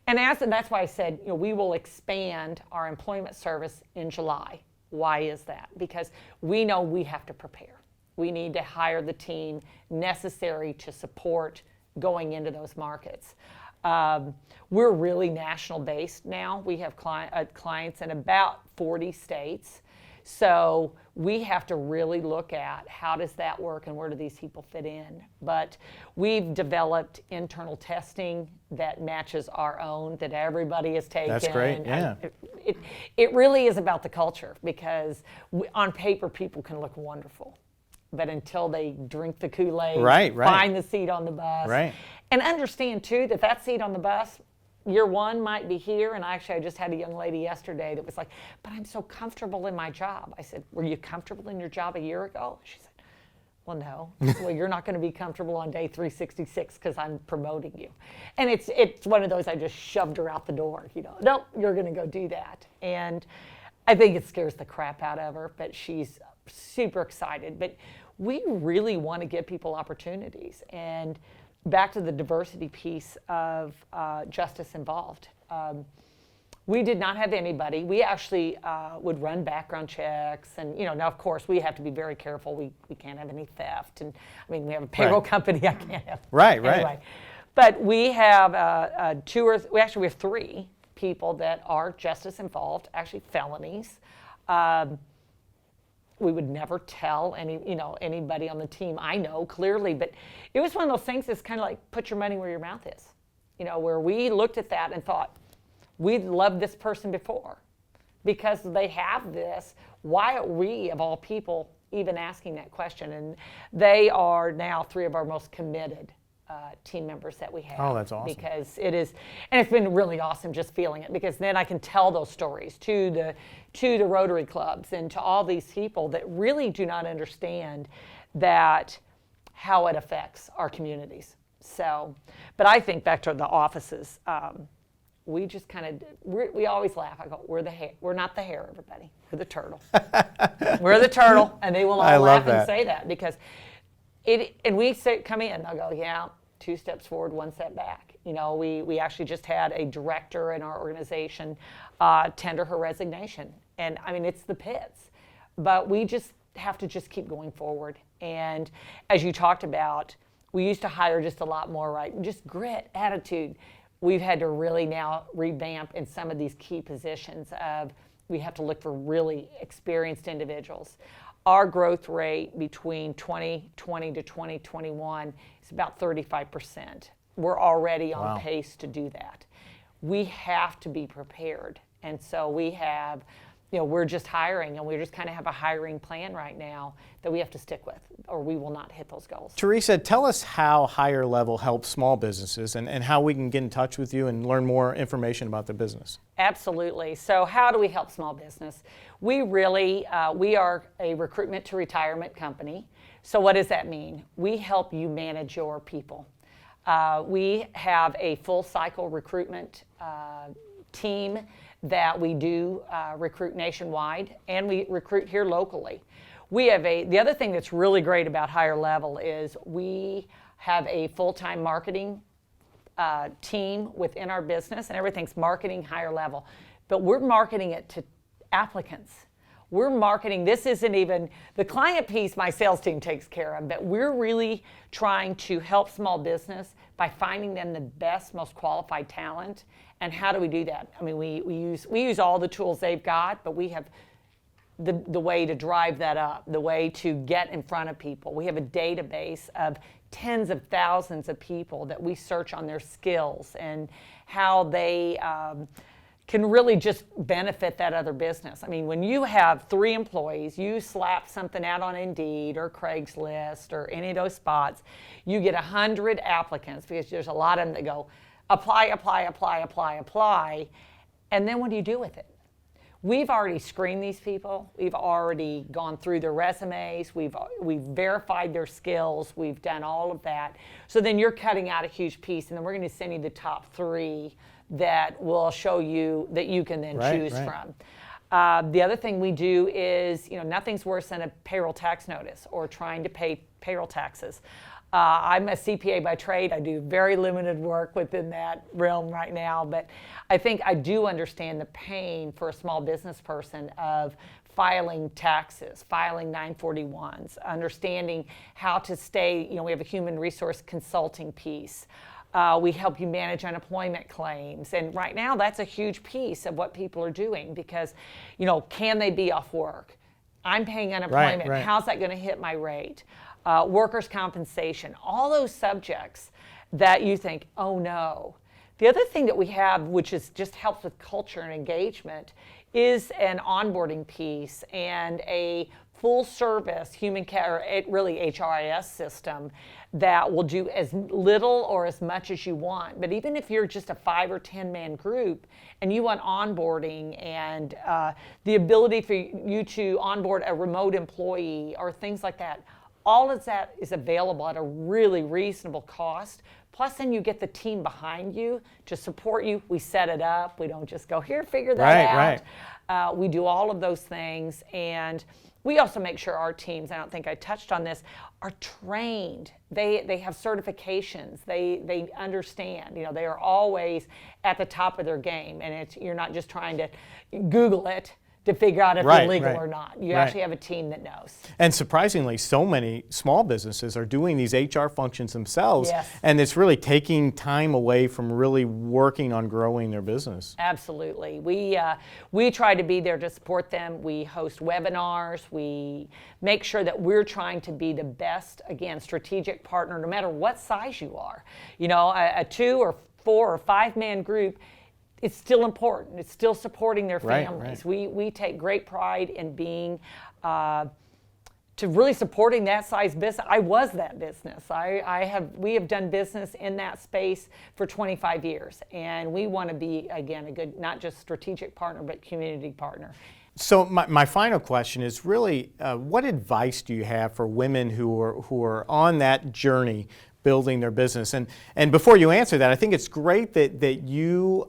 that's why I said, we will expand our employment service in July. Why is that? Because we know we have to prepare. We need to hire the team necessary to support going into those markets. We're really national based now. We have clients in about 40 states. So we have to really look at how does that work and where do these people fit in. But we've developed internal testing that matches our own, that everybody has taken. That's great, yeah. It really is about the culture, because on paper people can look wonderful. But until they drink the Kool-Aid, find the seat on the bus, and understand too that seat on the bus, year 1 might be here. And I just had a young lady yesterday that was like, but I'm so comfortable in my job. I said, were you comfortable in your job a year ago? She said, well, no. Well, you're not going to be comfortable on day 366 because I'm promoting you. And it's one of those, I just shoved her out the door. Nope, you're going to go do that. And I think it scares the crap out of her, but she's super excited. But we really want to give people opportunities. And back to the diversity piece of Justice Involved. We did not have anybody. We actually would run background checks, and now of course we have to be very careful. We can't have any theft, and I mean we have a payroll company. I can't have anyway. But we have we have 3 people that are Justice Involved, actually felonies. We would never tell anybody on the team. I know clearly, but it was one of those things that's kind of like put your money where your mouth is. Where we looked at that and thought, we'd loved this person before because they have this. Why are we, of all people, even asking that question? And they are now 3 of our most committed team members that we have. Oh, that's awesome. Because it is, and it's been really awesome just feeling it, because then I can tell those stories to the Rotary clubs and to all these people that really do not understand that how it affects our communities. So, but I think back to the offices, we just kind of, we always laugh. I go, we're not the hare, everybody. We're the turtle. We're the turtle, and they will all laugh and say that, because and we come in, they'll go, yeah, 2 steps forward, 1 step back. We actually just had a director in our organization tender her resignation. And I mean, it's the pits. But we just have to just keep going forward. And as you talked about, We used to hire just a lot more, right? Just grit, attitude. We've had to really now revamp in some of these key positions of we have to look for really experienced individuals. Our growth rate between 2020 to 2021 is about 35%. We're already on pace to do that. We have to be prepared. And so we have, we're just hiring, and we just kind of have a hiring plan right now that we have to stick with, or we will not hit those goals. Teresa, tell us how Higher Level helps small businesses and how we can get in touch with you and learn more information about the business. Absolutely. So how do we help small business? We really, we are a recruitment to retirement company. So what does that mean? We help you manage your people. We have a full cycle recruitment team that we do recruit nationwide, and we recruit here locally. We have the other thing that's really great about Higher Level is we have a full-time marketing team within our business, and everything's marketing Higher Level. But we're marketing it to applicants. We're marketing, this isn't even, the client piece my sales team takes care of, but we're really trying to help small business by finding them the best, most qualified talent. And how do we do that? I mean, we use all the tools they've got, but we have the way to drive that up, the way to get in front of people. We have a database of tens of thousands of people that we search on their skills and how they can really just benefit that other business. I mean, when you have 3 employees, you slap something out on Indeed or Craigslist or any of those spots, you get 100 applicants because there's a lot of them that go, apply, apply, apply, apply, apply, and then what do you do with it? We've already screened these people. We've already gone through their resumes. We've verified their skills. We've done all of that. So then you're cutting out a huge piece, and then we're going to send you the top 3 that will show you that you can then choose from. The other thing we do is, nothing's worse than a payroll tax notice or trying to pay payroll taxes. I'm a CPA by trade. I do very limited work within that realm right now, but I think I do understand the pain for a small business person of filing taxes, filing 941s, understanding how to stay, we have a human resource consulting piece. We help you manage unemployment claims. And right now, that's a huge piece of what people are doing because, can they be off work? I'm paying unemployment. Right. How's that going to hit my rate? Workers' compensation, all those subjects that you think, oh no. The other thing that we have, which is just helps with culture and engagement, is an onboarding piece and a full service human care, really HRIS system that will do as little or as much as you want. But even if you're just a 5 or 10 man group and you want onboarding and the ability for you to onboard a remote employee or things like that, all of that is available at a really reasonable cost. Plus, then you get the team behind you to support you. We set it up. We don't just go, here, figure that out. We do all of those things. And we also make sure our teams, I don't think I touched on this, are trained. They have certifications. They understand. They are always at the top of their game. And you're not just trying to Google it to figure out if they're legal or not. You actually have a team that knows. And surprisingly, so many small businesses are doing these HR functions themselves, Yes. and it's really taking time away from really working on growing their business. Absolutely. We try to be there to support them. We host webinars. We make sure that we're trying to be the best, again, strategic partner, no matter what size you are. A 2 or 4 or 5 man group, it's still important. It's still supporting their families. We take great pride in being, to really supporting that size business. I was that business. We have done business in that space for 25 years. And we want to be, again, a good, not just strategic partner, but community partner. So my final question is really, what advice do you have for women who are on that journey building their business? And before you answer that, I think it's great that you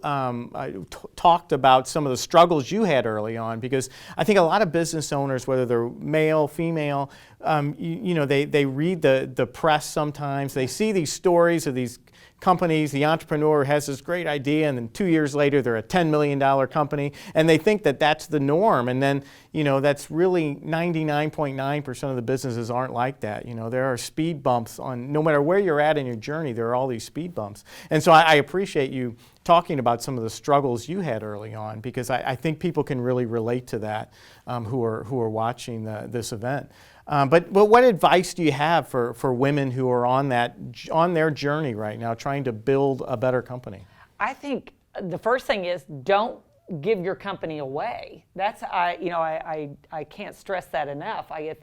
talked about some of the struggles you had early on, because I think a lot of business owners, whether they're male, female, they read the press sometimes, they see these stories of these companies, the entrepreneur has this great idea, and then 2 years later they're a $10 million company, and they think that that's the norm. And then, that's really 99.9% of the businesses aren't like that. There are speed bumps on, no matter where you're at in your journey, there are all these speed bumps. And so I appreciate you talking about some of the struggles you had early on, because I think people can really relate to that who are watching this event. But what advice do you have for women who are on their journey right now, trying to build a better company? I think the first thing is don't give your company away. That's I can't stress that enough. I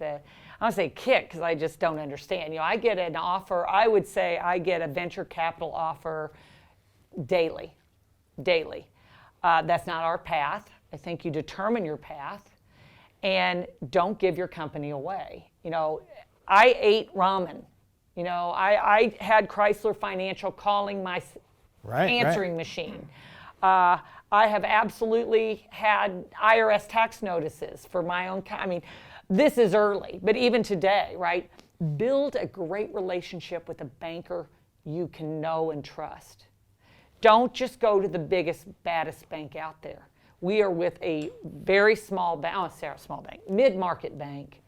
don't say kick because I just don't understand. I get an offer. I would say I get a venture capital offer daily. That's not our path. I think you determine your path. And don't give your company away. I ate ramen. I had Chrysler Financial calling my answering machine. I have absolutely had IRS tax notices for my own. This is early, but even today, right? Build a great relationship with a banker you can know and trust. Don't just go to the biggest, baddest bank out there. We are with a very small bank, mid-market bank,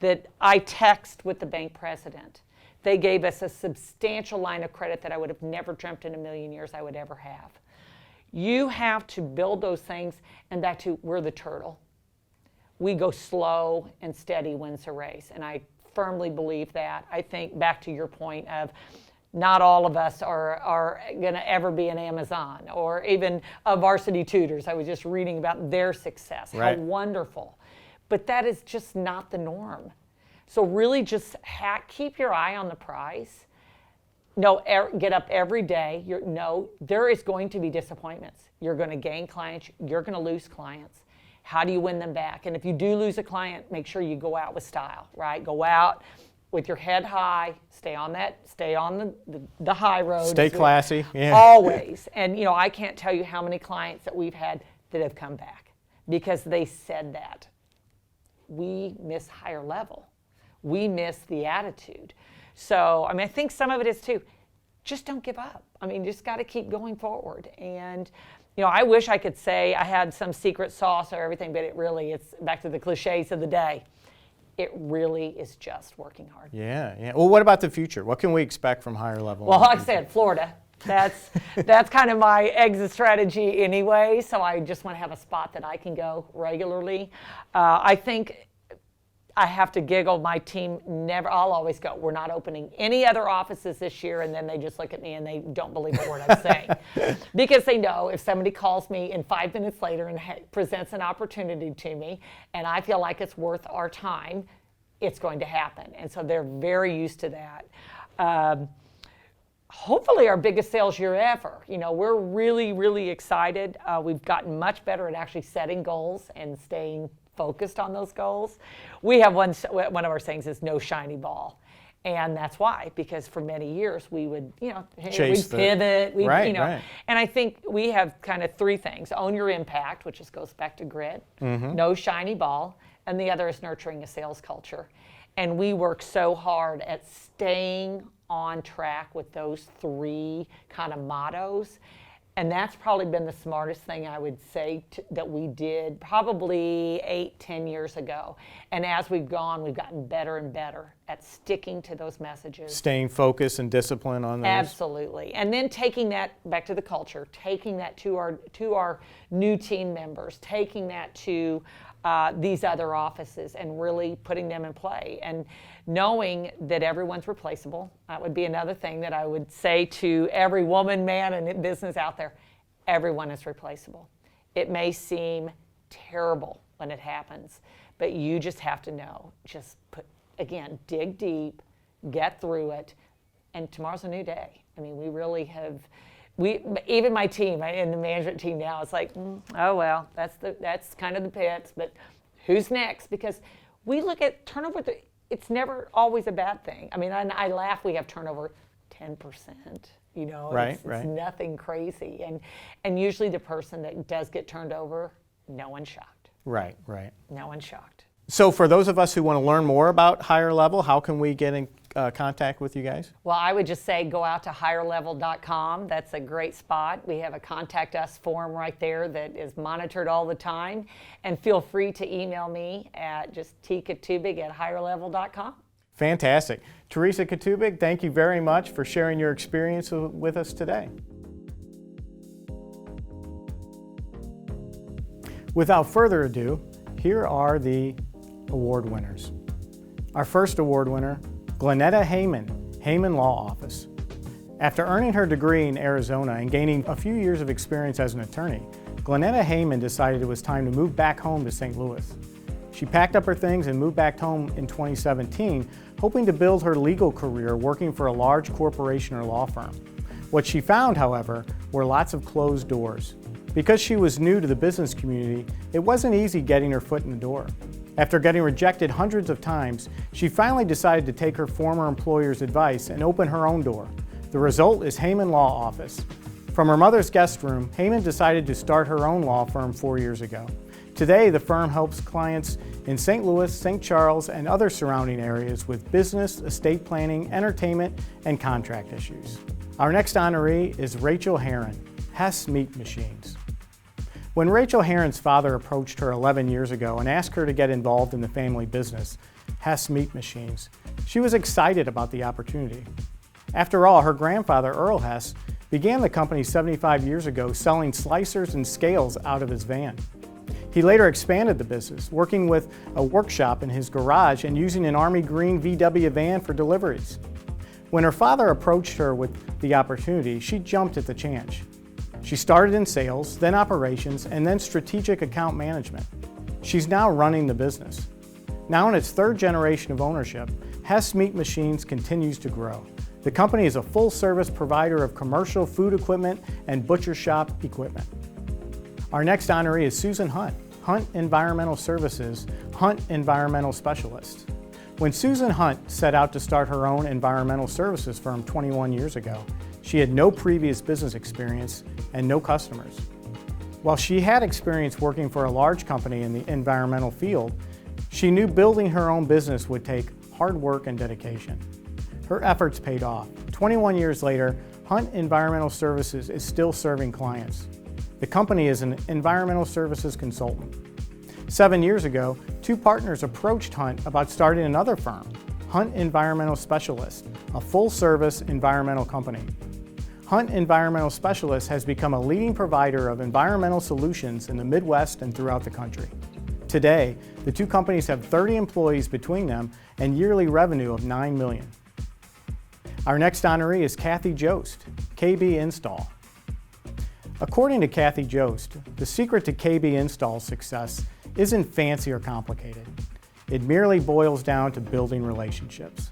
that I text with the bank president. They gave us a substantial line of credit that I would have never dreamt in a million years I would ever have. You have to build those things, and that too, we're the turtle. We go slow and steady wins a race, and I firmly believe that. I think back to your point of not all of us are going to ever be an Amazon or even a Varsity Tutors. I was just reading about their success. Right. How wonderful. But that is just not the norm. So really just keep your eye on the prize. Get up every day. There is going to be disappointments. You're going to gain clients. You're going to lose clients. How do you win them back? And if you do lose a client, make sure you go out with style, right? Go out with your head high, stay on the high road. Stay classy. Yeah. Always. And I can't tell you how many clients that we've had that have come back because they said that. We miss higher level. We miss the attitude. So, I think some of it is too, just don't give up. Just got to keep going forward. And, I wish I could say I had some secret sauce or everything, but it's back to the cliches of the day. It really is just working hard. Yeah. Well, what about the future? What can we expect from Higher Level? Well, like I said, Florida. That's kind of my exit strategy anyway. So I just want to have a spot that I can go regularly. I think I have to giggle. My team I'll always go. We're not opening any other offices this year, and then they just look at me and they don't believe a word I'm saying, because they know if somebody calls me in 5 minutes later and presents an opportunity to me, and I feel like it's worth our time, it's going to happen. And so they're very used to that. Hopefully our biggest sales year ever. We're really, really excited. We've gotten much better at actually setting goals and staying focused on those goals. We have one of our sayings is no shiny ball. And that's why, because for many years we would, we'd pivot, right. And I think we have kind of three things. Own your impact, which just goes back to grit, no shiny ball, and the other is nurturing a sales culture. And we work so hard at staying on track with those three kind of mottos. And that's probably been the smartest thing I would say that we did probably 8-10 years ago. And as we've gone, we've gotten better and better at sticking to those messages. Staying focused and disciplined on those. Absolutely. And then taking that back to the culture, taking that to our new team members, taking that to these other offices and really putting them in play. And knowing that everyone's replaceable. That would be another thing that I would say to every woman, man, and business out there. Everyone is replaceable. It may seem terrible when it happens, but you just have to know. Dig deep, get through it, and tomorrow's a new day. We really have. Even my team and the management team now, it's like, oh well, that's kind of the pits, but who's next? Because we look at turnover. It's never always a bad thing. I laugh. We have turnover 10%. It's nothing crazy, and usually the person that does get turned over, no one's shocked. Right. No one's shocked. So for those of us who want to learn more about Higher Level, how can we get in contact with you guys? Well, I would just say go out to higherlevel.com. That's a great spot. We have a contact us form right there that is monitored all the time. And feel free to email me at just tkatubig@higherlevel.com. Fantastic. Teresa Katubig, thank you very much for sharing your experience with us today. Without further ado, here are the award winners. Our first award winner, Glenetta Heyman, Heyman Law Office. After earning her degree in Arizona and gaining a few years of experience as an attorney, Glenetta Heyman decided it was time to move back home to St. Louis. She packed up her things and moved back home in 2017, hoping to build her legal career working for a large corporation or law firm. What she found, however, were lots of closed doors. Because she was new to the business community, it wasn't easy getting her foot in the door. After getting rejected hundreds of times, she finally decided to take her former employer's advice and open her own door. The result is Heyman Law Office. From her mother's guest room, Heyman decided to start her own law firm 4 years ago. Today, the firm helps clients in St. Louis, St. Charles, and other surrounding areas with business, estate planning, entertainment, and contract issues. Our next honoree is Rachel Heron, Hess Meat Machines. When Rachel Heron's father approached her 11 years ago and asked her to get involved in the family business, Hess Meat Machines, she was excited about the opportunity. After all, her grandfather, Earl Hess, began the company 75 years ago selling slicers and scales out of his van. He later expanded the business, working with a workshop in his garage and using an Army Green VW van for deliveries. When her father approached her with the opportunity, she jumped at the chance. She started in sales, then operations, and then strategic account management. She's now running the business. Now in its third generation of ownership, Hess Meat Machines continues to grow. The company is a full-service provider of commercial food equipment and butcher shop equipment. Our next honoree is Susan Hunt, Hunt Environmental Services, Hunt Environmental Specialist. When Susan Hunt set out to start her own environmental services firm 21 years ago, she had no previous business experience and no customers. While she had experience working for a large company in the environmental field, she knew building her own business would take hard work and dedication. Her efforts paid off. 21 years later, Hunt Environmental Services is still serving clients. The company is an environmental services consultant. 7 years ago, two partners approached Hunt about starting another firm, Hunt Environmental Specialist, a full-service environmental company. Hunt Environmental Specialist has become a leading provider of environmental solutions in the Midwest and throughout the country. Today, the two companies have 30 employees between them and yearly revenue of $9 million. Our next honoree is Kathy Jost, KB Install. According to Kathy Jost, the secret to KB Install's success isn't fancy or complicated. It merely boils down to building relationships.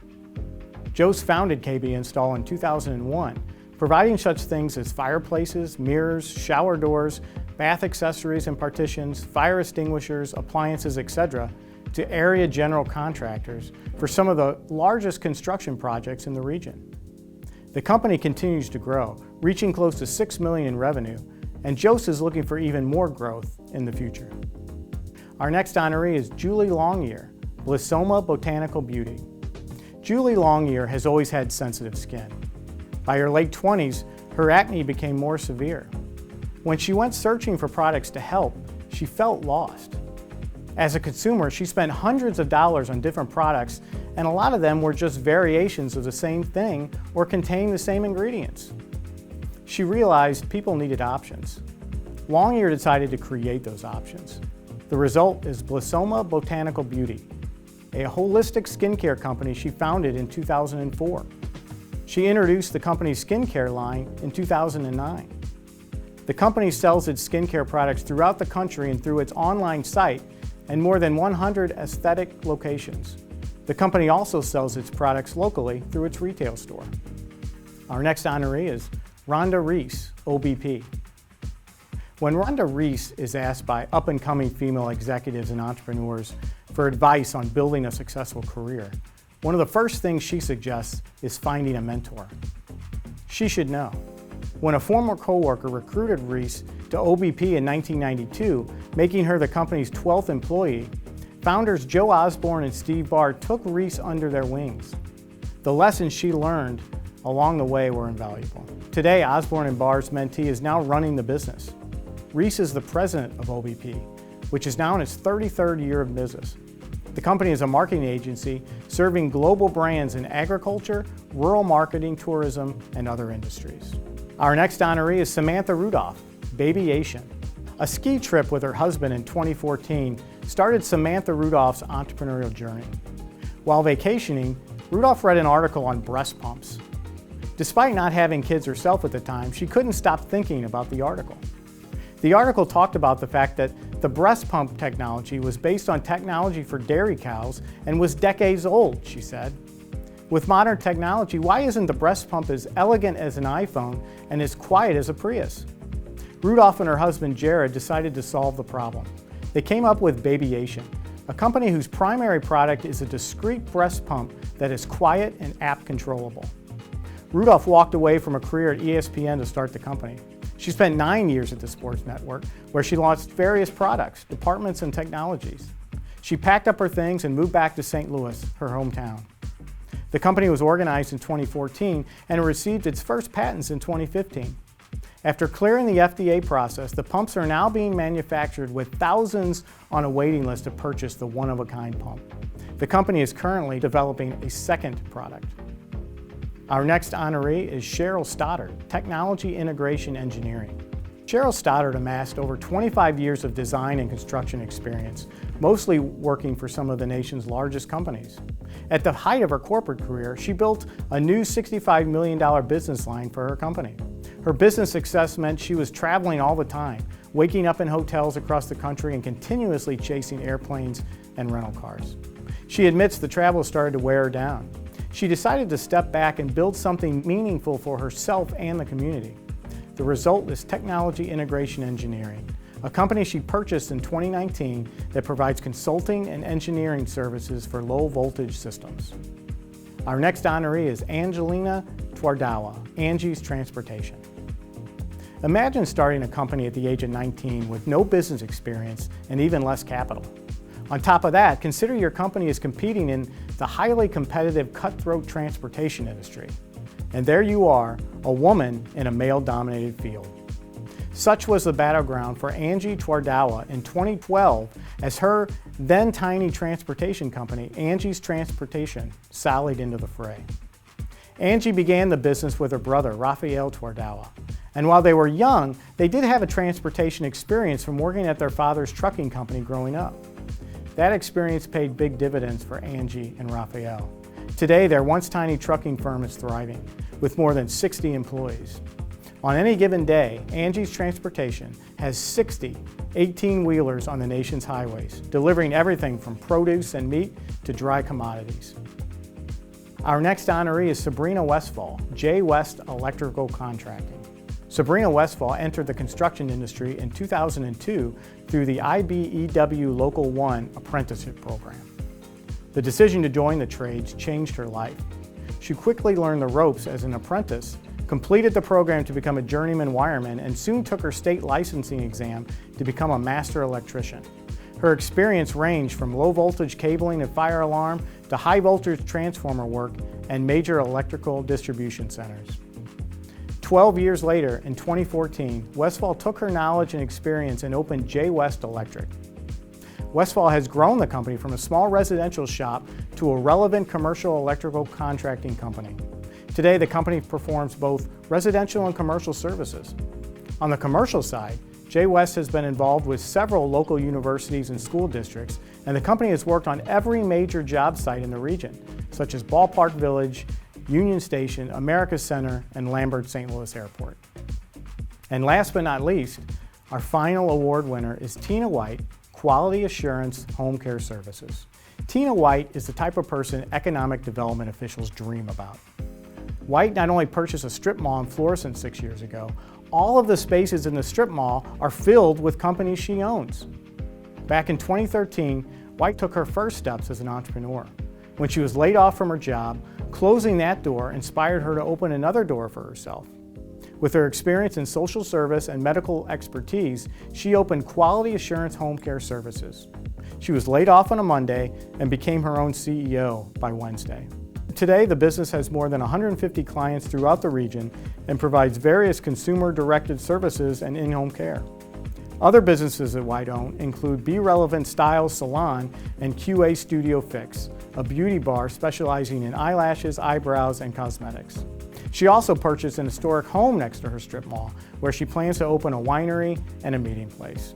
Jost founded KB Install in 2001, providing such things as fireplaces, mirrors, shower doors, bath accessories and partitions, fire extinguishers, appliances, etc. to area general contractors for some of the largest construction projects in the region. The company continues to grow, reaching close to $6 million in revenue, and Jost is looking for even more growth in the future. Our next honoree is Julie Longyear, Blissoma Botanical Beauty. Julie Longyear has always had sensitive skin. By her late 20s, her acne became more severe. When she went searching for products to help, she felt lost. As a consumer, she spent hundreds of dollars on different products, and a lot of them were just variations of the same thing or contained the same ingredients. She realized people needed options. Longyear decided to create those options. The result is Blissoma Botanical Beauty, a holistic skincare company she founded in 2004. She introduced the company's skincare line in 2009. The company sells its skincare products throughout the country and through its online site and more than 100 aesthetic locations. The company also sells its products locally through its retail store. Our next honoree is Rhonda Reese, OBP. When Rhonda Reese is asked by up-and-coming female executives and entrepreneurs for advice on building a successful career, one of the first things she suggests is finding a mentor. She should know. When a former coworker recruited Reese to OBP in 1992, making her the company's 12th employee, founders Joe Osborne and Steve Barr took Reese under their wings. The lessons she learned along the way were invaluable. Today, Osborne & Barr's mentee is now running the business. Reese is the president of OBP, which is now in its 33rd year of business. The company is a marketing agency serving global brands in agriculture, rural marketing, tourism, and other industries. Our next honoree is Samantha Rudolph, Babyation. A ski trip with her husband in 2014 started Samantha Rudolph's entrepreneurial journey. While vacationing, Rudolph read an article on breast pumps. Despite not having kids herself at the time, she couldn't stop thinking about the article. The article talked about the fact that the breast pump technology was based on technology for dairy cows and was decades old, she said. With modern technology, why isn't the breast pump as elegant as an iPhone and as quiet as a Prius? Rudolph and her husband Jared decided to solve the problem. They came up with Babyation, a company whose primary product is a discrete breast pump that is quiet and app controllable. Rudolph walked away from a career at ESPN to start the company. She spent 9 years at the Sports Network, where she launched various products, departments, and technologies. She packed up her things and moved back to St. Louis, her hometown. The company was organized in 2014 and received its first patents in 2015. After clearing the FDA process, the pumps are now being manufactured with thousands on a waiting list to purchase the one-of-a-kind pump. The company is currently developing a second product. Our next honoree is Cheryl Stoddard, Technology Integration Engineering. Cheryl Stoddard amassed over 25 years of design and construction experience, mostly working for some of the nation's largest companies. At the height of her corporate career, she built a new $65 million business line for her company. Her business success meant she was traveling all the time, waking up in hotels across the country and continuously chasing airplanes and rental cars. She admits the travel started to wear her down. She decided to step back and build something meaningful for herself and the community. The result is Technology Integration Engineering, a company she purchased in 2019 that provides consulting and engineering services for low voltage systems. Our next honoree is Angelina Twardawa, Angie's Transportation. Imagine starting a company at the age of 19 with no business experience and even less capital. On top of that, consider your company is competing in the highly competitive cutthroat transportation industry. And there you are, a woman in a male-dominated field. Such was the battleground for Angie Twardawa in 2012 as her then tiny transportation company, Angie's Transportation, sallied into the fray. Angie began the business with her brother, Raphael Twardawa. And while they were young, they did have a transportation experience from working at their father's trucking company growing up. That experience paid big dividends for Angie and Raphael. Today, their once tiny trucking firm is thriving, with more than 60 employees. On any given day, Angie's Transportation has 60 18-wheelers on the nation's highways, delivering everything from produce and meat to dry commodities. Our next honoree is Sabrina Westfall, J. West Electrical Contracting. Sabrina Westfall entered the construction industry in 2002 through the IBEW Local 1 apprenticeship program. The decision to join the trades changed her life. She quickly learned the ropes as an apprentice, completed the program to become a journeyman wireman, and soon took her state licensing exam to become a master electrician. Her experience ranged from low voltage cabling and fire alarm to high voltage transformer work and major electrical distribution centers. 12 years later, in 2014, Westfall took her knowledge and experience and opened J. West Electric. Westfall has grown the company from a small residential shop to a relevant commercial electrical contracting company. Today, the company performs both residential and commercial services. On the commercial side, J. West has been involved with several local universities and school districts, and the company has worked on every major job site in the region, such as Ballpark Village, Union Station, America Center, and Lambert St. Louis Airport. And last but not least, our final award winner is Tina White, Quality Assurance Home Care Services. Tina White is the type of person economic development officials dream about. White not only purchased a strip mall in Florissant 6 years ago, all of the spaces in the strip mall are filled with companies she owns. Back in 2013, White took her first steps as an entrepreneur. When she was laid off from her job, closing that door inspired her to open another door for herself. With her experience in social service and medical expertise, she opened Quality Assurance Home Care Services. She was laid off on a Monday and became her own CEO by Wednesday. Today, the business has more than 150 clients throughout the region and provides various consumer-directed services and in-home care. Other businesses at White-Owned include Be Relevant Styles Salon and QA Studio Fix, a beauty bar specializing in eyelashes, eyebrows, and cosmetics. She also purchased an historic home next to her strip mall, where she plans to open a winery and a meeting place.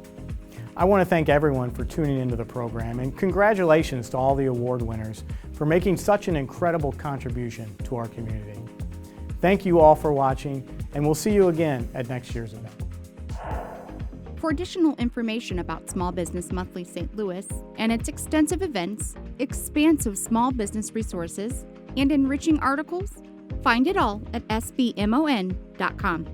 I want to thank everyone for tuning into the program, and congratulations to all the award winners for making such an incredible contribution to our community. Thank you all for watching, and we'll see you again at next year's event. For additional information about Small Business Monthly St. Louis and its extensive events, expansive small business resources, and enriching articles, find it all at sbmon.com.